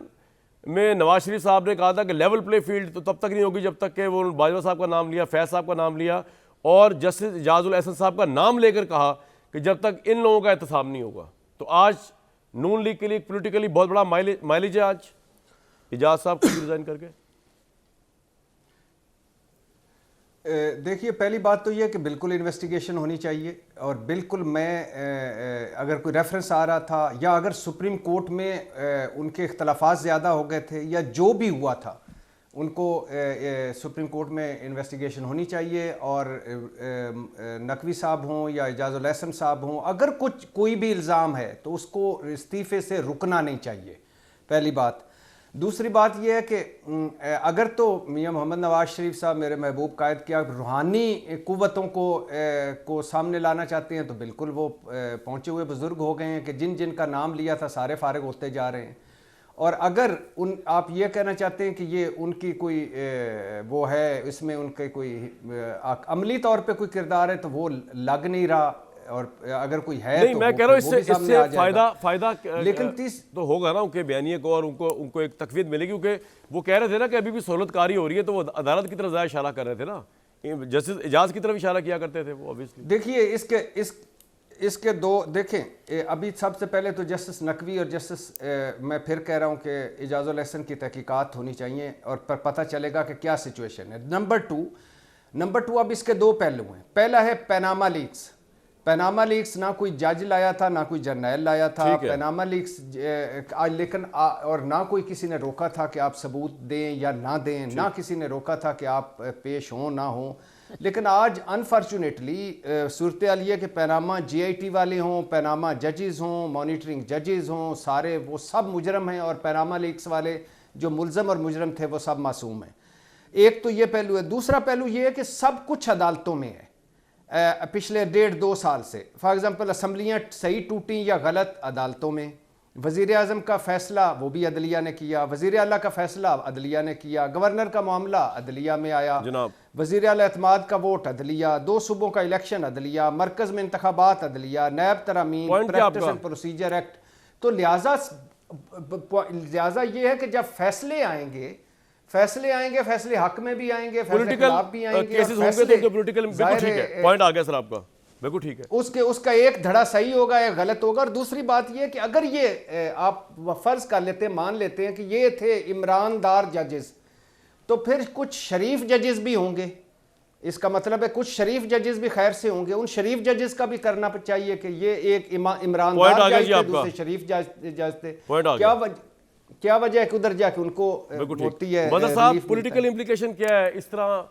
में नवाज शरीफ साहब ने कहा था कि लेवल प्ले फील्ड तो तब तक नहीं होगी जब तक कि वो बाजवा साहब का नाम लिया, फैज साहब का नाम लिया और जस्टिस इजाजुल एहसन साहब का नाम लेकर कहा कि जब तक इन लोगों का एहतसाब नहीं होगा। तो आज नून लीग के लिए पॉलिटिकली बहुत बड़ा माइलेज है आज इजाज साहब को रिजाइन करके। देखिए, पहली बात तो यह कि बिल्कुल इन्वेस्टिगेशन होनी चाहिए और बिल्कुल मैं अगर कोई रेफरेंस आ रहा था या अगर सुप्रीम कोर्ट में उनके इख्तलाफात ज़्यादा हो गए थे या जो भी हुआ था उनको सुप्रीम कोर्ट में इन्वेस्टिगेशन होनी चाहिए और नकवी साहब हों या इजाजुल एहसन साहब हों, अगर कोई भी इल्ज़ाम है तो उसको इस्तीफ़े से रुकना नहीं चाहिए, पहली बात। दूसरी बात यह है कि अगर तो मियां मोहम्मद नवाज शरीफ साहब मेरे महबूब कायद की रूहानी क़ुव्वतों को सामने लाना चाहते हैं तो बिल्कुल वो पहुँचे हुए बुज़ुर्ग हो गए हैं कि जिन जिन का नाम लिया था सारे फारिग होते जा रहे हैं। और अगर आप ये कहना चाहते हैं कि ये उनकी कोई वो है, इसमें उनके कोई अमली तौर पे कोई किरदार है तो वो लग नहीं रहा, और अगर कोई है नहीं, तो मैं कह रहा हूँ इससे फायदा लेकिन तो होगा ना उनके बयानिए को और उनको एक तकवीत मिलेगी, क्योंकि वो कह रहे थे ना कि अभी भी सहूलतकारी हो रही है, तो वो अदालत की तरफ ज़्यादा इशारा कर रहे थे ना, जस्टिस इजाज की तरफ इशारा किया करते थे वो ऑब्वियसली। देखिए इसके दो देखें, अभी सबसे पहले तो जस्टिस नकवी और जस्टिस मैं फिर कह रहा हूँ कि इजाजुल एहसन की तहकीकात होनी चाहिए और पर पता चलेगा कि क्या सिचुएशन है। नंबर टू अब इसके दो पहलू हैं। पहला है पैनामा लीक्स, ना कोई जज लाया था ना कोई जर्नैल लाया था पैनामा लीक्स, लेकिन और ना कोई किसी ने रोका था कि आप सबूत दें या ना दें, ना किसी ने रोका था कि आप पेश हों ना हों। लेकिन आज अनफॉर्चुनेटली सूरत हाल ये कि पैनामा GIT वाले हों, पैनामा जजेस हों, मॉनिटरिंग जजेस हों, सारे वो सब मुजरम हैं और पैनामा लीक्स वाले जो मुलजम और मुजरम थे वो सब मासूम हैं। एक तो ये पहलू है। दूसरा पहलू ये है कि सब कुछ अदालतों में है पिछले 1.5-2 साल से। फॉर एग्ज़ाम्पल असम्बलियाँ सही टूटी या गलत अदालतों में, वज़ीर आज़म का फ़ैसला वो भी अदलिया ने किया, वज़ीर आला का फ़ैसला अदलिया ने किया, गवर्नर का मामला अदलिया में आया, वज़ीर आला एतमाद का वोट अदलिया, 2 सूबों का इलेक्शन अदलिया, मरकज़ में इंतखाबात अदलिया, नैब तरामीम, प्रैक्टिस एंड प्रोसीजर एक्ट। तो लिहाजा ये है कि जब फैसले आएंगे फैसले हक में भी आएंगे, फैसले खिलाफ भी आएंगे, केसेस होंगे तो पॉलिटिकल बिल्कुल ठीक है, पॉइंट आ गया सर आपका, बिल्कुल ठीक है। उसका एक धड़ा सही होगा या गलत होगा। और दूसरी बात ये कि अगर ये आप फर्ज कर लेते हैं, मान लेते हैं कि ये थे ईमानदार जजेस, तो फिर कुछ शरीफ जजेस भी होंगे। इसका मतलब है कुछ शरीफ जजेस भी खैर से होंगे। उन शरीफ जजेस का भी करना चाहिए कि ये एक ईमानदार जज थे, दूसरे शरीफ जज थे। क्या वजह है कि उधर जाके उनको होती है। मदर साहब, पॉलिटिकल इम्प्लीकेशन क्या है इस तरह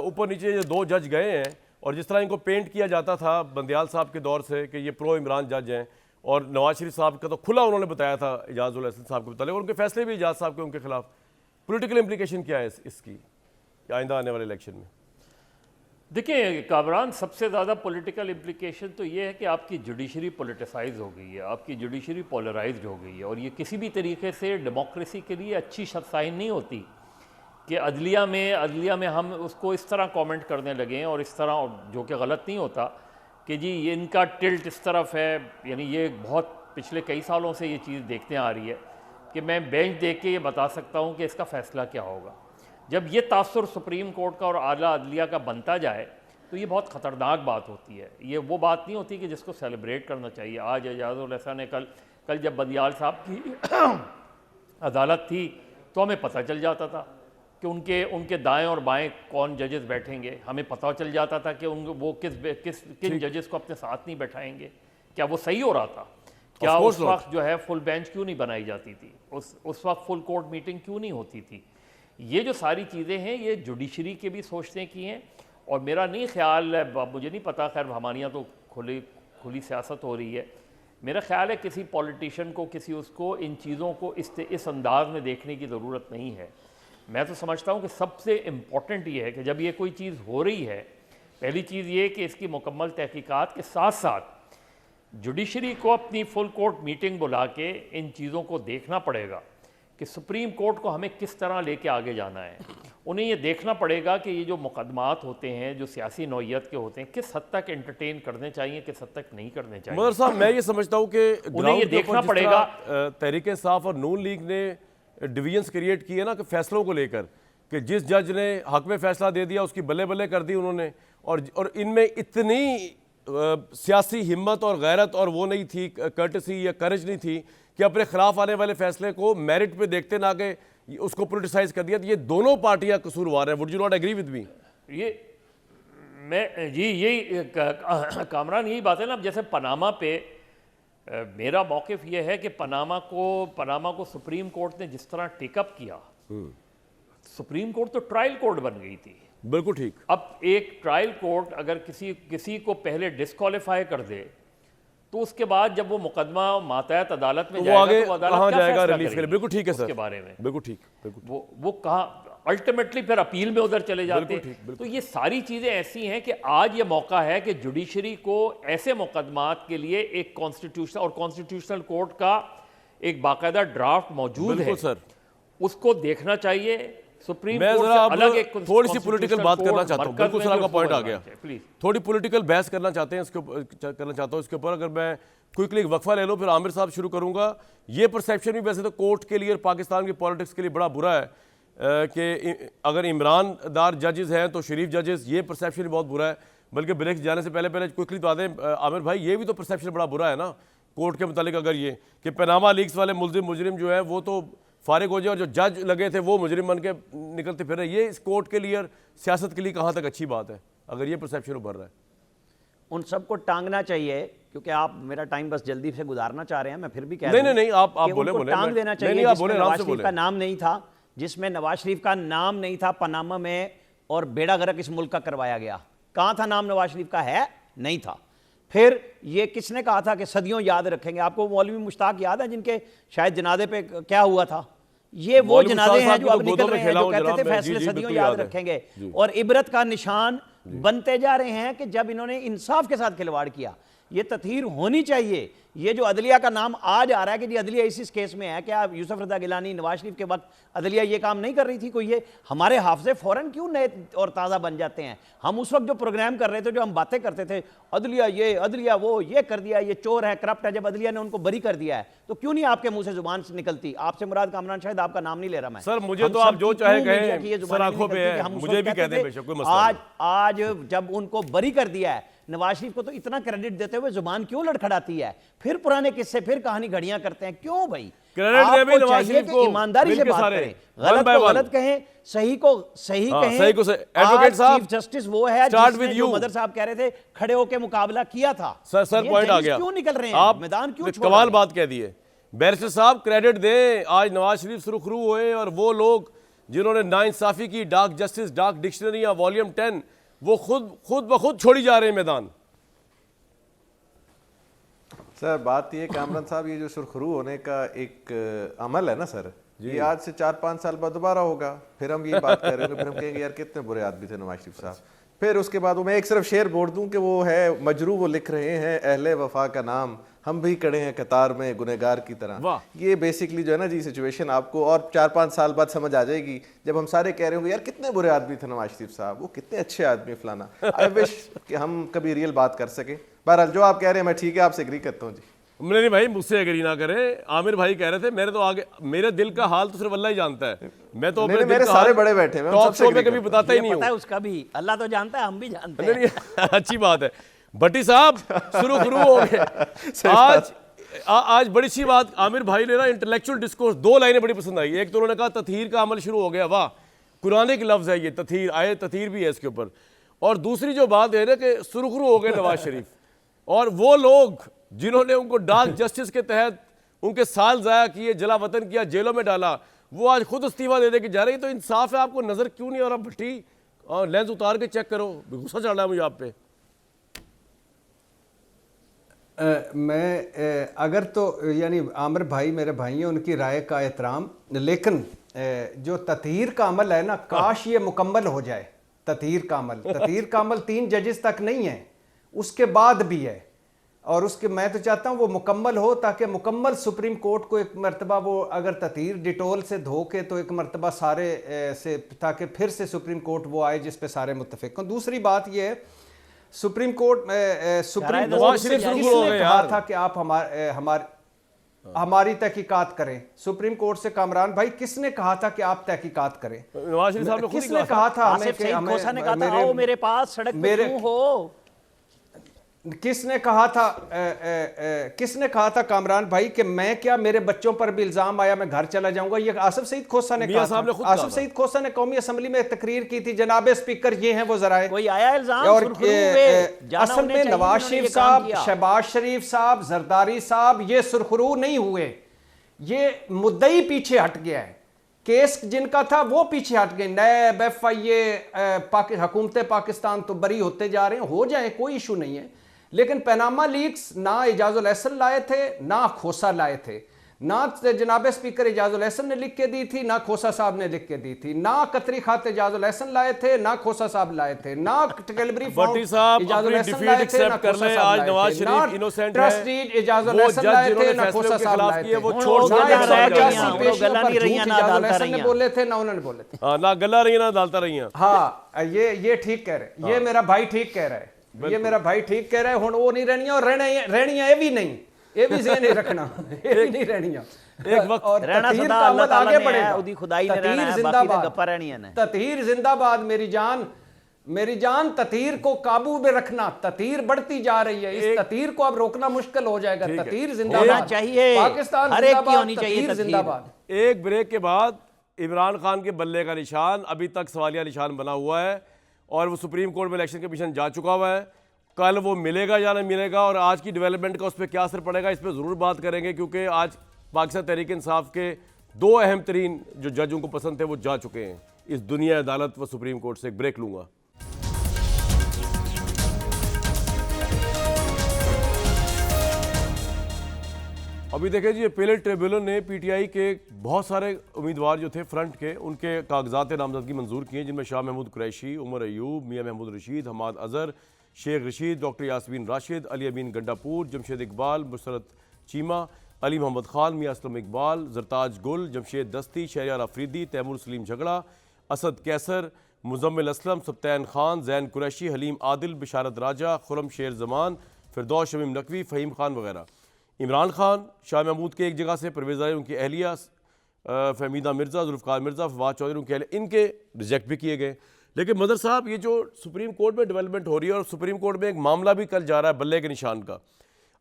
ऊपर नीचे जो 2 जज गए हैं और जिस तरह इनको पेंट किया जाता था बंदियाल साहब के दौर से कि ये प्रो इमरान जज हैं, और नवाज शरीफ साहब का तो खुला उन्होंने बताया था इजाजुल एहसन साहब को बताया, और उनके फैसले भी इजाज साहब के उनके खिलाफ। पॉलिटिकल इम्प्लीकेशन क्या है इसकी आइंदा आने वाले इलेक्शन में? देखिए कामरान, सबसे ज़्यादा पॉलिटिकल इम्प्लीकेशन तो ये है कि आपकी जुडिशरी पोलिटिसाइज हो गई है, आपकी जुडिशरी पोलराइज्ड हो गई है, और ये किसी भी तरीके से डेमोक्रेसी के लिए अच्छी साइन नहीं होती कि अदलिया में हम उसको इस तरह कमेंट करने लगे हैं और इस तरह, जो कि गलत नहीं होता कि जी ये इनका टिल्ट इस तरफ है। यानी ये बहुत पिछले कई सालों से ये चीज़ देखते आ रही है कि मैं बेंच देख के ये बता सकता हूँ कि इसका फ़ैसला क्या होगा। जब ये तासुर सुप्रीम कोर्ट का और आला अदलिया का बनता जाए तो ये बहुत ख़तरनाक बात होती है। ये वो बात नहीं होती कि जिसको सेलिब्रेट करना चाहिए। आज इजाजुल एहसन ने कल जब बंदियाल साहब की अदालत थी तो हमें पता चल जाता था कि उनके दाएं और बाएं कौन जजेस बैठेंगे। हमें पता चल जाता था कि वो किन जजेस को अपने साथ नहीं बैठाएंगे। क्या वो सही हो रहा था? क्या उस वक्त जो है फुल बेंच क्यों नहीं बनाई जाती थी? उस वक्त फुल कोर्ट मीटिंग क्यों नहीं होती थी? ये जो सारी चीज़ें हैं ये जुडिशरी के भी सोचने की हैं। और मेरा नहीं ख्याल है, मुझे नहीं पता, खैर हमारे यहाँ तो खुली सियासत हो रही है। मेरा ख्याल है किसी पॉलिटिशियन को उसको इन चीज़ों को इस अंदाज में देखने की ज़रूरत नहीं है। मैं तो समझता हूँ कि सबसे इम्पॉर्टेंट ये है कि जब ये कोई चीज़ हो रही है, पहली चीज़ ये कि इसकी मुकम्मल तहकीकात के साथ साथ जुडिशरी को अपनी फुल कोर्ट मीटिंग बुला के इन चीज़ों को देखना पड़ेगा कि सुप्रीम कोर्ट को हमें किस तरह लेके आगे जाना है। उन्हें ये देखना पड़ेगा कि ये जो मुकदमात होते हैं जो सियासी नौइयत के होते हैं किस हद तक एंटरटेन करने चाहिए, किस हद तक नहीं करने चाहिए। मगर साहब, मैं ये समझता हूँ कि उन्हें ये देखना पड़ेगा। तहरीक इंसाफ और नून लीग ने डिवीजन्स क्रिएट किए ना कि फैसलों को लेकर, कि जिस जज ने हक में फैसला दे दिया उसकी बल्ले बल्ले कर दी उन्होंने, और इनमें इतनी सियासी हिम्मत और गैरत और वो नहीं थी, कर्टसी या करेज नहीं थी कि अपने खिलाफ आने वाले फैसले को मेरिट पे देखते ना कि उसको पोलिटिसाइज कर दिया। तो ये दोनों पार्टियां कसूरवार हैं। Would you not agree with me? ये मैं जी यही कामरान यही बात है ना। जैसे पनामा पे मेरा मौक़िफ़ ये है कि पनामा को सुप्रीम कोर्ट ने जिस तरह टेकअप किया, सुप्रीम कोर्ट तो ट्रायल कोर्ट बन गई थी। बिल्कुल ठीक। अब एक ट्रायल कोर्ट अगर किसी को पहले डिस्क्वालीफाई कर दे तो उसके बाद जब वो मुकदमा मातहत अदालत में तो जाएगा आगे तो वो अदालत कहाँ क्या जाएगा फैसला रिलीफ के लिए? करेगी बिल्कुल ठीक है सर, उसके बारे में। बिल्कुल ठीक, बिल्कुल वो कहाँ अल्टीमेटली फिर अपील में उधर चले जाते बिल्कुल ठीक, हैं। बिल्कुल। तो ये सारी चीज़ें ऐसी हैं कि आज ये मौका है कि जुडिशरी को ऐसे मुकदमात के लिए एक कॉन्स्टिट्यूशनल कोर्ट का एक बाकायदा ड्राफ्ट मौजूद है बिल्कुल सर। उसको देखना चाहिए। सुप्रीम मैं कोर्ट जरा से अलग एक अब थोड़ी सी पॉलिटिकल बात करना चाहता हूँ। मरकज़ बिल्कुल में सर, भी आपका उसको पॉइंट आ बनवाना गया। चाहिए, प्लीज़। थोड़ी पॉलिटिकल बहस करना चाहते हैं करना चाहता हूँ इसके ऊपर। अगर मैं क्विकली एक वक्फा ले लो फिर आमिर साहब शुरू करूँगा। ये परसेप्शन भी वैसे तो कोर्ट के लिए और पाकिस्तान की पॉलिटिक्स के लिए बड़ा बुरा है कि अगर इमरानदार जजेस हैं तो शरीफ जजेस, ये परसेप्शन भी बहुत बुरा है। बल्कि ब्रेक जाने से पहले क्विकली बता दें आमिर भाई, ये भी तो परसेप्शन बड़ा बुरा है ना कोर्ट के मुतालिक। अगर ये कि पनामा लीक्स वाले मुजरिम जो है वो तो फारिग हो जाए और जो जज लगे थे वो मुजरिम बन के निकलते फिर रहे, ये इस कोर्ट के लिए और सियासत के लिए कहाँ तक अच्छी बात है अगर ये परसेप्शन उभर रहा है? उन सबको टांगना चाहिए, क्योंकि आप मेरा टाइम बस जल्दी से गुजारना चाह रहे हैं। मैं फिर भी कह नहीं, दूं नहीं, आप कि बोले, उनको बोले, टांग मैं- देना नहीं, चाहिए नहीं, आप जिसमें बोले, आराम नवाज से शरीफ बोले। का नाम नहीं था, जिसमें नवाज शरीफ का नाम नहीं था पनामा में, और बेड़ा गर्क इस मुल्क का करवाया गया। कहाँ था नाम नवाज शरीफ का? है नहीं था। फिर ये किसने कहा था कि सदियों याद रखेंगे? आपको मौलवी मुश्ताक याद है जिनके शायद जनादे पे क्या हुआ था? ये वो मौलवी जनादे मुश्ताक हैं जो साहब अब की तो निकल गोदों रहे में हैं, खेला जो हूं कहते जनाब थे मैं। फैसले जी, सदियों बिल्कुल याद याद है। रखेंगे, जी। और इबरत का निशान बनते जा रहे हैं कि जब इन्होंने इंसाफ के साथ खिलवाड़ किया। ये तथहीर होनी चाहिए। ये जो अदलिया का नाम आज आ रहा है कि जी अदलिया इस केस में है, क्या यूसुफ रजा गिलानी नवाज शरीफ के वक्त अदलिया ये काम नहीं कर रही थी कोई? ये हमारे हाफजे फौरन क्यों नए और ताज़ा बन जाते हैं? हम उस वक्त जो प्रोग्राम कर रहे थे, जो हम बातें करते थे, अदलिया ये अदलिया वो, ये कर दिया, ये चोर है, करप्ट है, जब अदलिया ने उनको बरी कर दिया है तो क्यों नहीं आपके मुंह से जुबान से निकलती? आपसे मुराद कामरान, शायद आपका नाम नहीं ले रहा मैं सर, मुझे हम तो आप सब जो की चाहे क्यों मीडिया कहें, की ये सर, जुबान नहीं आंखों पे निकलती है, कि हम उस मुझे वक्त भी कहते कह दें, थे। बेशक कोई मसला नहीं। आज जब उनको बरी कर दिया है, नवाज शरीफ को तो इतना क्रेडिट देते हुए जुबान क्यों लड़खड़ाती है? फिर पुराने किस्से, फिर कहानी घड़ियां करते हैं क्यों भाई? क्रेडिट दे भी आपको नवाज चाहिए शरीफ कि को ईमानदारी से मिलके बात सारे, करें, one गलत by को one। गलत कहें, सही को सही हाँ, कहें। सही को सही। एडवोकेट साहब, चीफ जस्टिस वो है start जिसने with जो you। मदर साहब कह रहे थे खड़े होकर मुकाबला किया था। सर ये पॉइंट आ जजेस गया। क्यों निकल रहे हैं? आप मैदान क्यों छोड़ कमाल रहे हैं? बात कह दी है। बैरिस्टर साहब क्रेडिट दें, आज नवाज शरीफ सुरखरू हुए और वो लोग जिन्होंने नाइंसाफी की डार्क जस्टिस, डार्क डिक्शनरी या वॉल्यूम 10 वो खुद ब खुद छोड़ी जा रहे हैं मैदान। सर बात ये कामरान साहब, ये जो सुरखरू होने का एक अमल है ना सर, ये आज से 4-5 साल बाद दोबारा होगा। फिर हम ये बात करेंगे, फिर हम कहेंगे यार कितने बुरे आदमी थे नवाज शरीफ साहब। फिर उसके बाद मैं एक सिर्फ शेर बोल दूं कि वो है मजरू, वो लिख रहे हैं अहले वफा का नाम, हम भी खड़े हैं कतार में गुनहगार की तरह। ये बेसिकली जो है ना जी सिचुएशन आपको और 4-5 साल बाद समझ आ जाएगी, जब हम सारे कह रहे होंगे यार कितने बुरे आदमी थे नवाज शरीफ साहब, वो कितने अच्छे आदमी फलाना। आई विश कि हम कभी रियल बात कर सकें। बहरहाल जो आप कह रहे हैं मैं ठीक है, आपसे एग्री करता हूँ जी। नहीं भाई, मुझसे एग्री ना करें। आमिर भाई कह रहे थे, मेरे तो आगे मेरे दिल का हाल तो सिर्फ अल्लाह ही जानता है। मैं तो अपने मेरे दिल का सारे हाल बड़े बैठे हैं, मैं टॉक सबसे शो में agree कभी करता बताता ही ये नहीं पता है हूँ। उसका भी, अल्लाह तो जानता है, हम भी जानते नहीं, हैं। नहीं, अच्छी बात है। भट्टी साहब सुरखरू हो गए आज बड़ी सी बात आमिर भाई ने ना इंटेलेक्चुअल डिस्कोर्स, 2 लाइनें बड़ी पसंद आई। एक तो उन्होंने कहा तथहीर का अमल शुरू हो गया, वाह, कुरानिक लफ्ज है ये तथहीर, आए तथहीर भी है इसके ऊपर। और दूसरी जो बात है ना कि सुरखरू हो गए नवाज शरीफ, और वो लोग जिन्होंने उनको डार्क जस्टिस के तहत उनके साल ज़ाया किए, जला वतन किया, जेलों में डाला, वो आज खुद इस्तीफा दे के जा रही। तो इंसाफ है, आपको नज़र क्यों नहीं आ रहा भट्टी? और लेंस उतार के चेक करो, गुस्सा चढ़ रहा है मुझे आप पे। मैं अगर तो यानी आमिर भाई मेरे भाई हैं, उनकी राय का एहतराम, लेकिन जो तथहीर का अमल है ना, काश ये मुकम्मल हो जाए। तथहीर का अमल 3 जजेस तक नहीं है, उसके बाद भी है, और उसके मैं तो चाहता हूँ वो मुकम्मल हो, ताकि मुकम्मल सुप्रीम कोर्ट को एक मरतबा वो अगर तथहीर डिटोल से धो के तो एक मरतबा सारे से, ताकि फिर से सुप्रीम कोर्ट वो आए जिस पे सारे मुत्तफिक हों। दूसरी बात ये है, सुप्रीम कोर्ट से किसने कहा था कि आप हमारे हमारी तहकीकात करें। सुप्रीम कोर्ट से कामरान भाई किसने कहा था कि आप तहकीकात करें? नवाज शरीफ साहब ने खुद ही किसने कहा कहा था हमें आसिफ कि सईद हमें खोसा ने कहा था आओ मेरे पास सड़क पे मेरे क्यों हो? किसने कहा था किसने कहा था कामरान भाई कि मैं क्या, मेरे बच्चों पर भी इल्जाम आया मैं घर चला जाऊंगा? ये आसिफ सईद खोसा ने मियां कहा साहब ने था। खुद कहा आसिफ था। सईद खोसा ने कौमी असम्बली में तकरीर की थी, जनाब स्पीकर ये हैं वो जराए। कोई आया इल्जाम और सुरखरू हुए? जाना असल उन्हें में चाहिए नवाज जिन्होंने शरीफ ये काम साहब, किया। शहबाज शरीफ साहब, जरदारी साहब ये सुरखरू नहीं हुए, ये मुद्दई पीछे हट गया है। केस जिनका था वो पीछे हट गए। नैब, FIA, हुकूमत पाकिस्तान तो बरी होते जा रहे हैं, हो जाए कोई इशू नहीं है। लेकिन पैनामा लीक्स ना इजाजुल एहसन लाए थे ना खोसा लाए थे, ना जनाब स्पीकर इजाजुल एहसन ने लिख के दी थी ना खोसा साहब ने लिख के दी थी, ना कतरी खाते इजाजुल एहसन लाए थे ना खोसा साहब लाए थे, ना कैलबरी भट्टी साहब इजाजुल अपनी एहसन डिफीट लाए थे ना एक्सेप्ट कर खोसा लें। साहब आज लाए नवाज थे, शरीफ ना इनोसेंट ट्रस्टी है। इजाजुल वो एहसन जज लाए जिन्होंने थे ना फैसले खोसा के साहब खिलाफ लाए किए थे। वो उन छोड़ लोगों छोड़ गल्ला के रह खिलाफ गई जा हैं, रहे हैं। वो गल्ला नहीं रही हैं, ना इजाजुल अदालता एहसन ने रही हैं। बोले थे ना उन्होंने बोले थे। हाँ, ना गला रही है ना अदालता रही हैं। हाँ ये ठीक कह रहे, ये मेरा भाई ठीक कह रहा है, ये मेरा भाई ठीक कह रहा है। हुण वो नहीं रहनी और रहनियां ये भी नहीं, ये भी ज़हन नहीं रखना, ये भी नहीं रहनियां। एक वक्त और रहना ततीर सदा का अल्लाह अमद ताला आगे ने बढ़ेगा। है, उदी खुदाई ने रहना ततीर है, बाकी जिंदाबाद, तो गप्पा रहनियां ने। ततीर जिंदाबाद। मेरी जान ततीर को काबू में रखना, ततीर बढ़ती जा रही है, इस ततीर को अब रोकना मुश्किल हो जाएगा। ठीक है। ततीर होना जिंदाबाद चाहिए, पाकिस्तान हर एक की जिंदाबाद, होनी चाहिए ततीर तकदीर। जिंदाबाद। एक ब्रेक के बाद इमरान खान के बल्ले का निशान अभी तक सवालिया निशान बना हुआ है और वो सुप्रीम कोर्ट में इलेक्शन कमीशन जा चुका हुआ है। कल वो मिलेगा या नहीं मिलेगा और आज की डेवलपमेंट का उस पर क्या असर पड़ेगा, इस पर ज़रूर बात करेंगे, क्योंकि आज पाकिस्तान तहरीक इंसाफ के दो अहम तरीन जो जज उनको पसंद थे वो जा चुके हैं इस दुनिया अदालत व सुप्रीम कोर्ट से। एक ब्रेक लूँगा। अभी देखें जी, अपीलेट ट्रिब्यूनल ने PTI के बहुत सारे उम्मीदवार जो थे फ्रंट के, उनके कागजात नामजदगी मंजूर किए, जिनमें शाह महमूद कुरैशी, उमर अयूब, मियां महमूद रशीद, हमाद अजहर, शेख रशीद, डॉक्टर यासमीन राशिद, अली अमीन गंडापुर, जमशेद इकबाल, मुसरत चीमा, अली मोहम्मद खान, मियां असलम इकबाल, जरताज गुल, जमशेद दस्ती, शहरियार अफरीदी, तैमूर सलीम झगड़ा, असद कैसर, मुजम्मिल असलम, सब्तैन खान, जैन कुरैशी, हलीम आदिल, बिशारत राजा, खुरम शेर जमान, फिरदौस शमीम नकवी, फ़हीम खान वगैरह। इमरान खान, शाह महमूद के एक जगह से, परवेज़ राय उनकी अहलिया, फहमीदा मिर्ज़ा, जुल्फ़कार मिर्ज़ा, फवाद चौधरी उनके अहलिया, इनके रिजेक्ट भी किए गए। लेकिन मदर साहब, ये जो सुप्रीम कोर्ट में डेवलपमेंट हो रही है और सुप्रीम कोर्ट में एक मामला भी कल जा रहा है बल्ले के निशान का,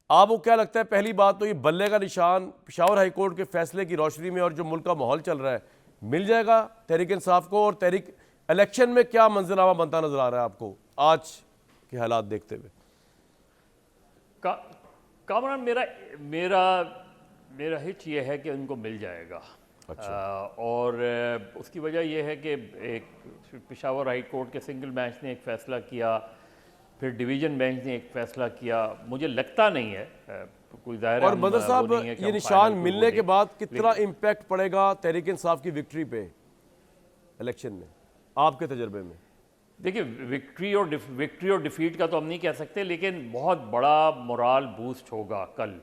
आपको क्या लगता है? पहली बात तो ये बल्ले का निशान पेशावर हाई कोर्ट के फैसले की रोशनी में और जो मुल्क का माहौल चल रहा है मिल जाएगा तहरीक इंसाफ को? और तहरीक इलेक्शन में क्या मंजरनामा बनता नजर आ रहा है आपको आज के हालात देखते हुए? कामरान, मेरा हिच ये है कि उनको मिल जाएगा। अच्छा। और उसकी वजह यह है कि एक पेशावर हाई कोर्ट के सिंगल बेंच ने एक फ़ैसला किया, फिर डिवीज़न बेंच ने एक फ़ैसला किया। मुझे लगता नहीं है कोई ज़ाहिर और मदर साहब, ये निशान मिलने के बाद कितना इम्पैक्ट पड़ेगा तहरीक इंसाफ की विक्ट्री पे इलेक्शन में आपके तजर्बे में? देखिए, विक्ट्री और डिफीट का तो हम नहीं कह सकते, लेकिन बहुत बड़ा मोराल बूस्ट होगा कल।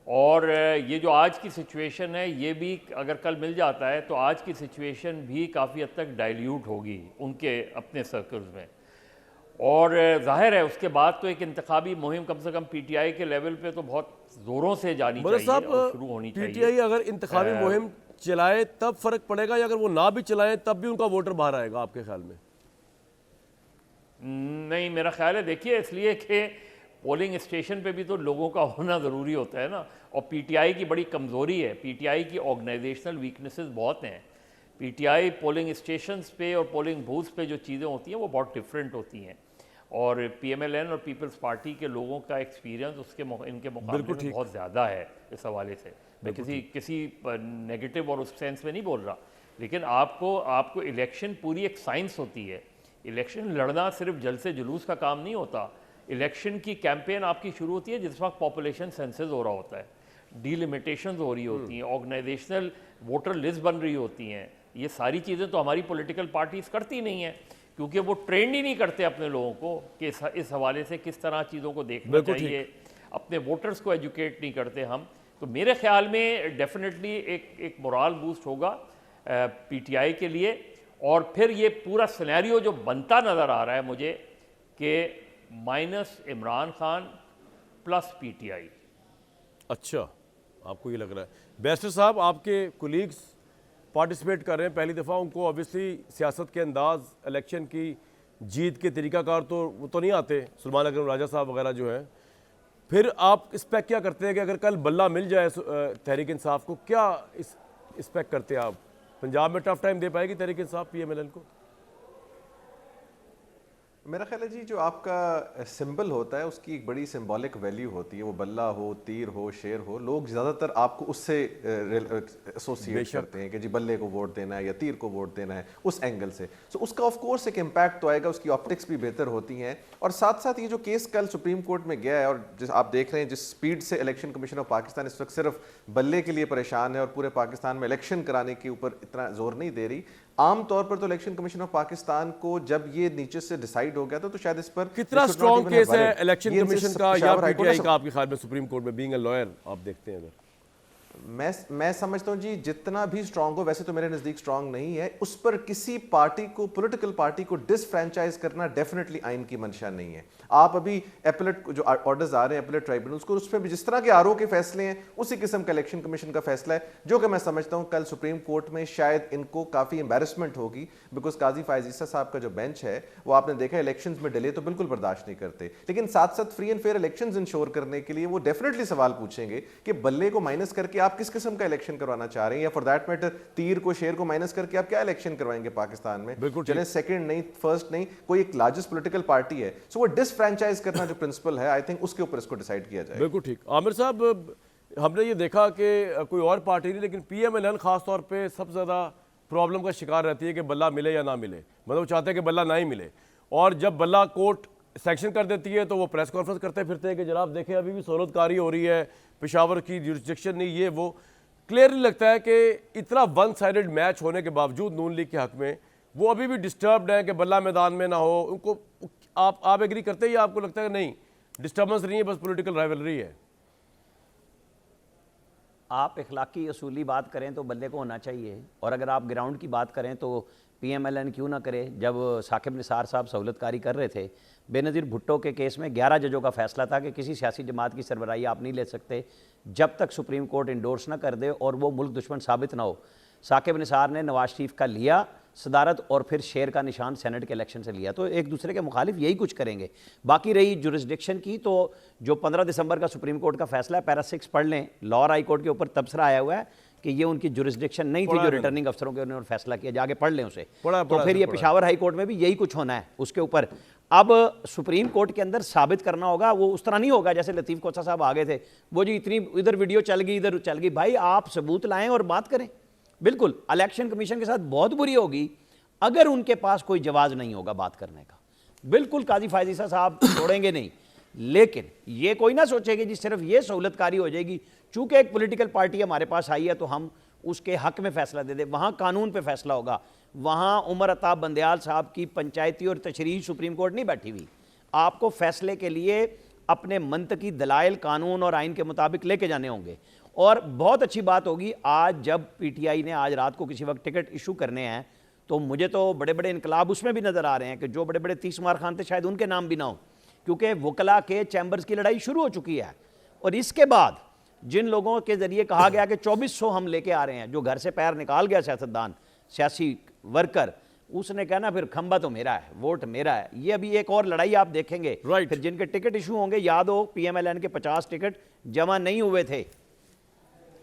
और ये जो आज की सिचुएशन है, ये भी अगर कल मिल जाता है तो आज की सिचुएशन भी काफ़ी हद तक डाइल्यूट होगी उनके अपने सर्कल्स में। और जाहिर है उसके बाद तो एक इंतखाबी मुहिम कम से कम PTI के लेवल पे तो बहुत ज़ोरों से जानी चाहिए और शुरू होनी चाहिए। PTI अगर इंतखाबी मुहिम चलाए तब फ़र्क पड़ेगा, या अगर वो ना भी चलाएं तब भी उनका वोटर बाहर आएगा आपके ख्याल में? नहीं, मेरा ख्याल है, देखिए, इसलिए कि पोलिंग स्टेशन पे भी तो लोगों का होना ज़रूरी होता है ना। और PTI की बड़ी कमज़ोरी है, PTI की ऑर्गेनाइजेशनल वीकनेसेस बहुत हैं। PTI पोलिंग स्टेशंस पे और पोलिंग बूथ्स पे जो चीज़ें होती हैं वो बहुत डिफरेंट होती हैं। और PMLN और पीपल्स पार्टी के लोगों का एक्सपीरियंस इनके मुकाबले में बहुत ज़्यादा है इस हवाले से। मैं किसी नेगेटिव और उस सेंस में नहीं बोल रहा, लेकिन आपको इलेक्शन पूरी एक साइंस होती है। इलेक्शन लड़ना सिर्फ जलसे जुलूस का काम नहीं होता। इलेक्शन की कैंपेन आपकी शुरू होती है जिस वक्त पॉपुलेशन सेंसस हो रहा होता है, डीलिमिटेशंस हो रही होती हैं, ऑर्गेनाइजेशनल वोटर लिस्ट बन रही होती हैं। ये सारी चीज़ें तो हमारी पॉलिटिकल पार्टीज करती नहीं हैं, क्योंकि वो ट्रेंड ही नहीं करते अपने लोगों को कि इस हवाले से किस तरह चीज़ों को देखना चाहिए, अपने वोटर्स को एजुकेट नहीं करते हम। तो मेरे ख्याल में डेफिनेटली एक मोराल बूस्ट होगा PTI के लिए। और फिर ये पूरा सिनेरियो जो बनता नज़र आ रहा है मुझे कि minus Imran Khan plus PTI। अच्छा, आपको ये लग रहा है। बैरिस्टर साहब, आपके कुलीग्स पार्टिसिपेट कर रहे हैं पहली दफ़ा, उनको ऑब्वियसली सियासत के अंदाज, इलेक्शन की जीत के तरीक़ाकार तो वो तो नहीं आते, सलमान अकरम राजा साहब वगैरह जो हैं, फिर आप इस पे क्या करते हैं कि अगर कल बल्ला मिल जाए तहरीक इंसाफ को, क्या इस पे करते हैं आप? पंजाब में टफ टाइम दे पाएगी तहरीक इंसाफ PMLN को? मेरा ख्याल है जी, जो आपका सिंबल होता है उसकी एक बड़ी सिंबॉलिक वैल्यू होती है, वो बल्ला हो, तीर हो, शेर हो, लोग ज़्यादातर आपको उससे एसोसिएट करते हैं कि जी बल्ले को वोट देना है या तीर को वोट देना है, उस एंगल से। सो उसका ऑफ कोर्स एक इम्पैक्ट तो आएगा, उसकी ऑप्टिक्स भी बेहतर होती हैं। और साथ साथ ये जो केस कल सुप्रीम कोर्ट में गया है, और जिस आप देख रहे हैं जिस स्पीड से इलेक्शन कमीशन ऑफ पाकिस्तान इस वक्त सिर्फ बल्ले के लिए परेशान है और पूरे पाकिस्तान में इलेक्शन कराने के ऊपर इतना जोर नहीं दे रही। आम तौर पर तो इलेक्शन कमीशन ऑफ पाकिस्तान को जब ये नीचे से डिसाइड हो गया तो शायद इस पर कितना स्ट्रॉन्ग केस है इलेक्शन कमीशन का या PTI का आपके ख्याल में सुप्रीम कोर्ट में? बीइंग अ लॉयर आप देखते हैं अगर? मैं समझता हूं जी, जितना भी स्ट्रांग हो, वैसे तो मेरे नजदीक स्ट्रांग नहीं है, उस पर किसी पार्टी को, पॉलिटिकल पार्टी को डिसफ्रेंचाइज करना डेफिनेटली आइन की मंशा नहीं है। आप अभी एपलेट जो ऑर्डर्स आ रहे हैं एपलेट ट्राइब्यूनल्स को, उस पर भी जिस तरह के आरओ के फैसले हैं उसी किस्म का इलेक्शन कमीशन का फैसला है, जो कि मैं समझता हूं कल सुप्रीम कोर्ट में शायद इनको काफी एम्बैरेसमेंट होगी, बिकॉज काजी फायज ईसा साहब का जो बेंच है वो आपने देखा इलेक्शन में डिले तो बिल्कुल बर्दाश्त नहीं करते, लेकिन साथ साथ free and fair election ensure करने के लिए वो डेफिनेटली सवाल पूछेंगे कि बल्ले को माइनस करके आप किस किस्म का इलेक्शन करवाना चाह रहे हैं, या फॉर दैट मैटर तीर को, शेर को माइनस करके आप क्या इलेक्शन करवाएंगे पाकिस्तान में? बिल्कुल चले सेकंड नहीं, फर्स्ट नहीं, कोई एक लार्जेस्ट पॉलिटिकल पार्टी है, सो वो डिसफ्रेंचाइज करना जो प्रिंसिपल है, आई थिंक उसके ऊपर इसको डिसाइड किया जाए। बिल्कुल ठीक। आमिर साहब, हमने ये देखा कि कोई और पार्टी नहीं, लेकिन PMLN खास तौर पे सबसे ज़्यादा प्रॉब्लम का शिकार रहती है कि बल्ला मिले या ना मिले, मतलब वो चाहते हैं कि बल्ला ना ही मिले, और जब बल्ला कोर्ट सेक्शन कर देती है तो वो प्रेस कॉन्फ्रेंस करते फिरते हैं कि जनाब देखें अभी भी सहूलतकारी हो रही है, पेशावर की जुरिस्डिक्शन नहीं, ये वो। क्लियरली लगता है कि इतना वन साइडेड मैच होने के बावजूद नून लीग के हक में वो अभी भी डिस्टर्ब्ड है कि बल्ला मैदान में ना हो। उनको आप एग्री करते हैं या आपको लगता है कि नहीं, डिस्टर्बेंस नहीं है, बस पॉलिटिकल राइवलरी है? आप इखलाकी असूली बात करें तो बल्ले को होना चाहिए, और अगर आप ग्राउंड की बात करें तो PMLN क्यों ना करे। जब साकिब निसार साहब सहूलतकारी कर रहे थे, बेनज़ीर भुट्टो के केस में 11 जजों का फैसला था कि किसी सियासी जमात की सरबराही आप नहीं ले सकते जब तक सुप्रीम कोर्ट इंडोर्स ना कर दे और वो मुल्क दुश्मन साबित ना हो। साकिब निसार ने नवाज शरीफ का लिया सदारत, और फिर शेर का निशान सेनेट के इलेक्शन से लिया, तो एक दूसरे के मुखालिफ यही कुछ करेंगे। बाकी रही जुरिस्डिक्शन की, तो जो 15 दिसंबर का सुप्रीम कोर्ट का फैसला है, पैरा 6 पढ़ लें, लाहौर हाई कोर्ट के ऊपर तबसरा आया हुआ है कि ये उनकी जुरिस्डिक्शन नहीं थी, जो रिटर्निंग अफसरों के उन्होंने फैसला किया, जाके पढ़ लें उसे। तो फिर ये पेशावर हाई कोर्ट में भी यही कुछ होना है उसके ऊपर। अब सुप्रीम कोर्ट के अंदर साबित करना होगा, वो उस तरह नहीं होगा जैसे लतीफ़ कोसा साहब आ गए थे, वो जी इतनी इधर वीडियो चल गई, इधर चल गई। भाई आप सबूत लाएं और बात करें। बिल्कुल इलेक्शन कमीशन के साथ बहुत बुरी होगी अगर उनके पास कोई जवाब नहीं होगा बात करने का। बिल्कुल काजी फायज ईसा साहब छोड़ेंगे नहीं, लेकिन ये कोई ना सोचे कि जी सिर्फ ये सहूलतकारी हो जाएगी चूंकि एक पॉलिटिकल पार्टी हमारे पास आई है तो हम उसके हक में फैसला दे दें। वहाँ कानून पे फैसला होगा, वहाँ उमर अताब बंदयाल साहब की पंचायती और तशरीही सुप्रीम कोर्ट नहीं बैठी हुई। आपको फैसले के लिए अपने मंतकी दलाइल कानून और आइन के मुताबिक लेके जाने होंगे। और बहुत अच्छी बात होगी आज जब PTI ने आज रात को किसी वक्त टिकट इशू करने हैं, तो मुझे तो बड़े बड़े इनकलाब उसमें भी नज़र आ रहे हैं कि जो बड़े बड़े 30 मार खान थे शायद उनके नाम भी ना हो, क्योंकि वकला के चैम्बर्स की लड़ाई शुरू हो चुकी है। और इसके बाद जिन लोगों के ज़रिए कहा गया कि 2400 हम लेके आ रहे हैं, जो घर से पैर निकाल गया सियासतदान, सियासी वर्कर, उसने कहना फिर खंबा तो मेरा है, वोट मेरा है। ये अभी एक और लड़ाई आप देखेंगे। फिर जिनके टिकट इशू होंगे, याद हो PMLN के 50 टिकट जमा नहीं हुए थे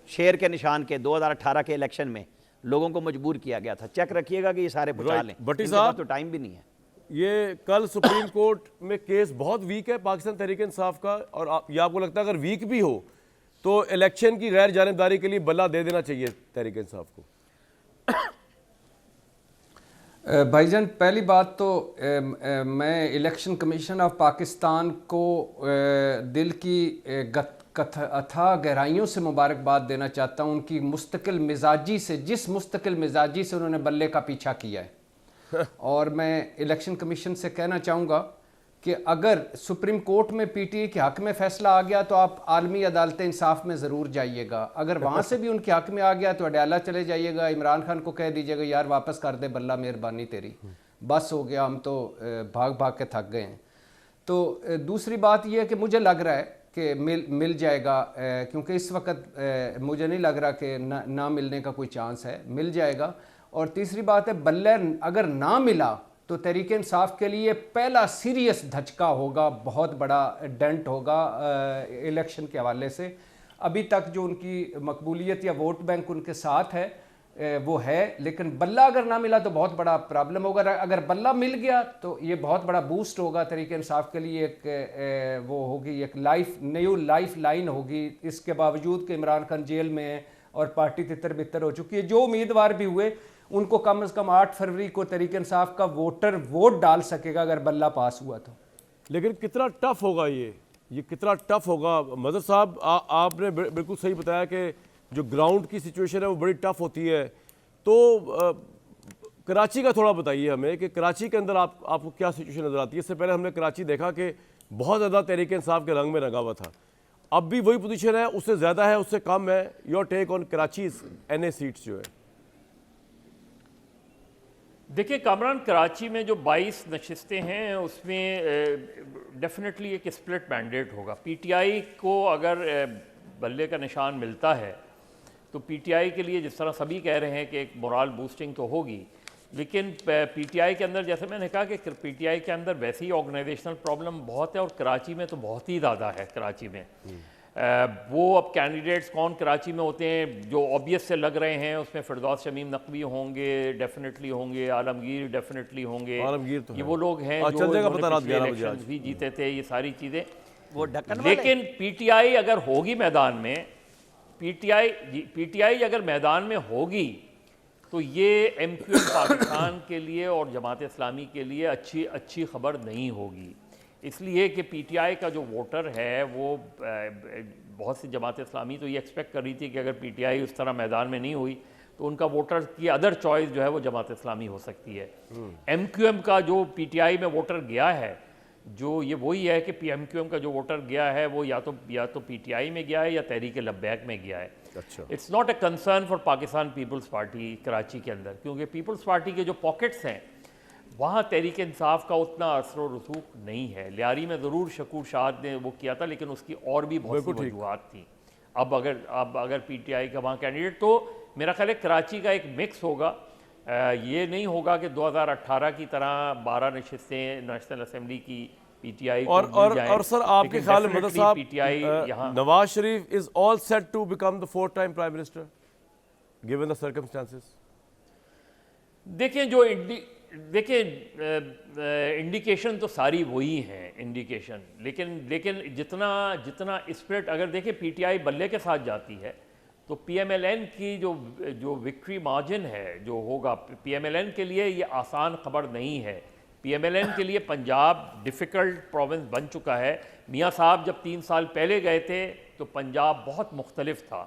शेर के निशान के 2018 के इलेक्शन में, लोगों को मजबूर किया गया था। चेक रखिएगा कि ये सारे बचा लें। भट्टी साहब तो टाइम भी नहीं है। ये कल सुप्रीम कोर्ट में केस बहुत वीक है पाकिस्तान तहरीक इंसाफ का, और ये आपको लगता है अगर वीक भी हो तो इलेक्शन की गैर जानिबदारी के लिए बल्ला दे देना चाहिए तहरीक इंसाफ को? भाईजान, पहली बात तो मैं इलेक्शन कमीशन ऑफ पाकिस्तान को दिल की अथाह गहराइयों से मुबारकबाद देना चाहता हूँ उनकी मुस्तकिल मिजाजी से, जिस मुस्तकिल मिजाजी से उन्होंने बल्ले का पीछा किया है। और मैं इलेक्शन कमीशन से कहना चाहूँगा कि अगर सुप्रीम कोर्ट में PTI के हक़ में फ़ैसला आ गया तो आप आलमी अदालत इंसाफ में ज़रूर जाइएगा। अगर वहाँ से भी उनके हक़ में आ गया तो अडयाला चले जाइएगा, इमरान खान को कह दीजिएगा यार वापस कर दे बल्ला, मेहरबानी तेरी, बस हो गया, हम तो भाग भाग के थक गए हैं। तो दूसरी बात यह है कि मुझे लग रहा है कि मिल जाएगा, क्योंकि इस वक्त मुझे नहीं लग रहा कि ना मिलने का कोई चांस है, मिल जाएगा। और तीसरी बात है, बल्ले अगर ना मिला तो तहरीक इंसाफ के लिए पहला सीरियस धचका होगा, बहुत बड़ा डेंट होगा इलेक्शन के हवाले से। अभी तक जो उनकी मकबूलियत या वोट बैंक उनके साथ है वो है, लेकिन बल्ला अगर ना मिला तो बहुत बड़ा प्रॉब्लम होगा। अगर बल्ला मिल गया तो ये बहुत बड़ा बूस्ट होगा तहरीक इंसाफ के लिए, एक वो होगी, एक न्यू लाइफ लाइन होगी। इसके बावजूद कि इमरान खान जेल में है और पार्टी तितर बितर हो चुकी है, जो उम्मीदवार भी हुए उनको कम से कम 8 फरवरी को तहरीक इंसाफ का वोटर वोट डाल सकेगा अगर बल्ला पास हुआ तो। लेकिन कितना टफ होगा ये कितना टफ होगा? मदर साहब, आपने बिल्कुल सही बताया कि जो ग्राउंड की सिचुएशन है वो बड़ी टफ होती है। तो कराची का थोड़ा बताइए हमें कि कराची के अंदर आपको क्या सिचुएशन नज़र आती है? इससे पहले हमने कराची देखा कि बहुत ज़्यादा तहरीक इंसाफ के रंग में रंगा हुआ था, अब भी वही पोजीशन है, उससे ज़्यादा है, उससे कम है? Your take on Karachi NA seats जो है। देखिए कामरान, कराची में जो 22 नशिस्तें हैं उसमें डेफिनेटली एक स्प्लिट मैंडेट होगा। PTI को अगर बल्ले का निशान मिलता है तो PTI के लिए, जिस तरह सभी कह रहे हैं कि एक मोरल बूस्टिंग तो होगी, लेकिन PTI के अंदर, जैसे मैंने कहा कि PTI के अंदर वैसे ही ऑर्गेनाइजेशनल प्रॉब्लम बहुत है और कराची में तो बहुत ही ज़्यादा है। कराची में वो अब कैंडिडेट्स कौन कराची में होते हैं जो ऑब्वियस से लग रहे हैं, उसमें फिरदौस शमीम नकवी होंगे, डेफिनेटली होंगे, आलमगीर डेफिनेटली होंगे। आलमगीर तो ये वो लोग हैं जो इलेक्शन भी जीते थे, ये सारी चीज़ें वो ढक्कन। लेकिन PTI अगर होगी मैदान में, PTI अगर मैदान में होगी तो ये MQM पाकिस्तान के लिए और जमात इस्लामी के लिए अच्छी खबर नहीं होगी। इसलिए कि PTI का जो वोटर है वो बहुत सी जमात इस्लामी तो ये एक्सपेक्ट कर रही थी कि अगर PTI उस तरह मैदान में नहीं हुई तो उनका वोटर की अदर चॉइस जो है वो जमात इस्लामी हो सकती है। MQM का जो PTI में वोटर गया है, जो ये वही है कि MQM का जो वोटर गया है वो या तो PTI में गया है या तहरीक लब्बैक में गया है। अच्छा, it's not a concern for Pakistan Peoples Party Karachi के अंदर, क्योंकि पीपल्स पार्टी के जो पॉकेट्स हैं वहाँ तहरीक इंसाफ का उतना असर व रसूख नहीं है। लियारी में ज़रूर शकूर शाह ने वो किया था, लेकिन उसकी और भी बहुत सी वजूहात थी। अब अगर PTI का वहाँ कैंडिडेट, तो मेरा ख्याल है कराची का एक मिक्स होगा। ये नहीं होगा कि 2018 की तरह 12 नशिस्तें नेशनल असेंबली की PTI और सर आपके ख्याल में मदद साहब, PTI यहाँ Nawaz Sharif is all set to become the 4th time prime minister given the circumstances? देखिए इंडिकेशन तो सारी वही हैं इंडिकेशन, लेकिन जितना स्प्रिट, अगर देखिए PTI बल्ले के साथ जाती है तो PMLN की जो विक्ट्री मार्जिन है जो होगा, PMLN के लिए ये आसान खबर नहीं है। PMLN के लिए पंजाब डिफ़िकल्ट प्रोविंस बन चुका है। मियाँ साहब जब 3 साल पहले गए थे तो पंजाब बहुत मुख्तलिफ था,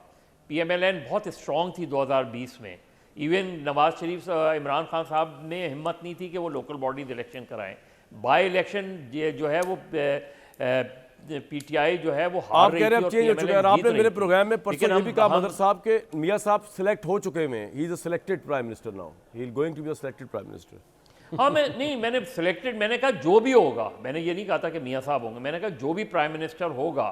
PMLN बहुत स्ट्रॉन्ग थी 2020 में। इवन नवाज शरीफ इमरान खान साहब ने हिम्मत नहीं थी कि वो लोकल बॉडीज इलेक्शन कराएं। बाई इलेक्शन जो है वो PTI जो है वो हार रही थी और चेंज हो चुका है। आपने मेरे प्रोग्राम में परसों ये भी कहा मदर साहब के मियाँ साहब सिलेक्ट हो चुके हैं, he is a selected prime minister now, he is going to be a selected prime minister. हाँ, मैंने कहा जो भी होगा, मैंने ये नहीं कहा था कि मियाँ साहब होंगे, मैंने कहा जो भी प्राइम मिनिस्टर होगा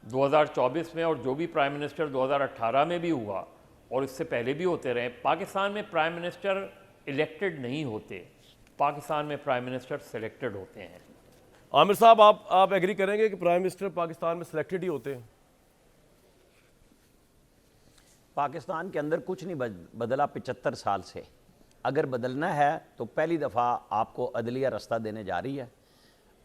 2024 में और जो भी प्राइम मिनिस्टर 2018 में भी हुआ और इससे पहले भी होते रहे, पाकिस्तान में प्राइम मिनिस्टर इलेक्टेड नहीं होते, पाकिस्तान में प्राइम मिनिस्टर सिलेक्टेड होते हैं। आमिर साहब, आप एग्री करेंगे कि प्राइम मिनिस्टर पाकिस्तान में सिलेक्टेड ही होते हैं? पाकिस्तान के अंदर कुछ नहीं बदला 75 साल से। अगर बदलना है तो पहली दफ़ा आपको अदलिया रास्ता देने जा रही है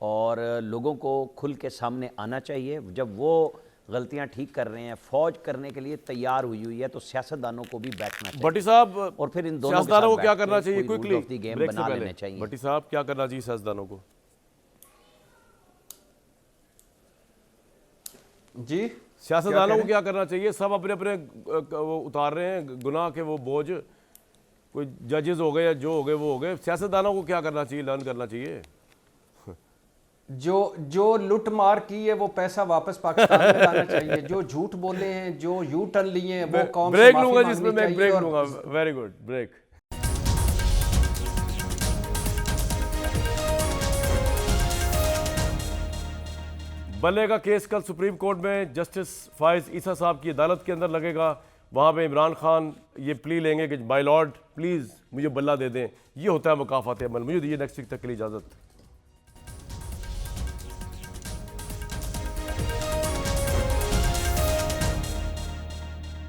और लोगों को खुल के सामने आना चाहिए। जब वो गलतियां ठीक कर रहे हैं, फौज करने के लिए तैयार हुई है, तो सियासतदानों को भी बैठना चाहिए। भट्टी साहब, और फिर इन दोनों सियासतदानों को क्या करना चाहिए? क्विकली गेम बना लेने चाहिए। भट्टी साहब, क्या करना चाहिए सियासतदानों को? जी, सियासतदानों को क्या करना चाहिए? सब अपने अपने वो उतार रहे हैं गुनाह के वो बोझ, कोई जजेस हो गए या जो हो गए वो हो गए। सियासतदानों को क्या करना चाहिए, लर्न करना चाहिए? जो लूट मार की है वो पैसा वापस पाकिस्तान में लाना चाहिए। जो झूठ बोले हैं, जो यू टर्न लिए हैं, वो कौम से ब्रेक माफी लूंगा, मांगनी जिसमें मैं चाहिए। ब्रेक और लूंगा। Very good, break. बल्ले का केस कल सुप्रीम कोर्ट में जस्टिस फाइज ईसा साहब की अदालत के अंदर लगेगा। वहाँ पे इमरान खान ये प्ली लेंगे कि माय लॉर्ड प्लीज़ मुझे बल्ला दे दें। ये होता है मुकाफ़ात अमल। मुझे दीजिए नेक्स्ट वीक तक के लिए इजाज़त।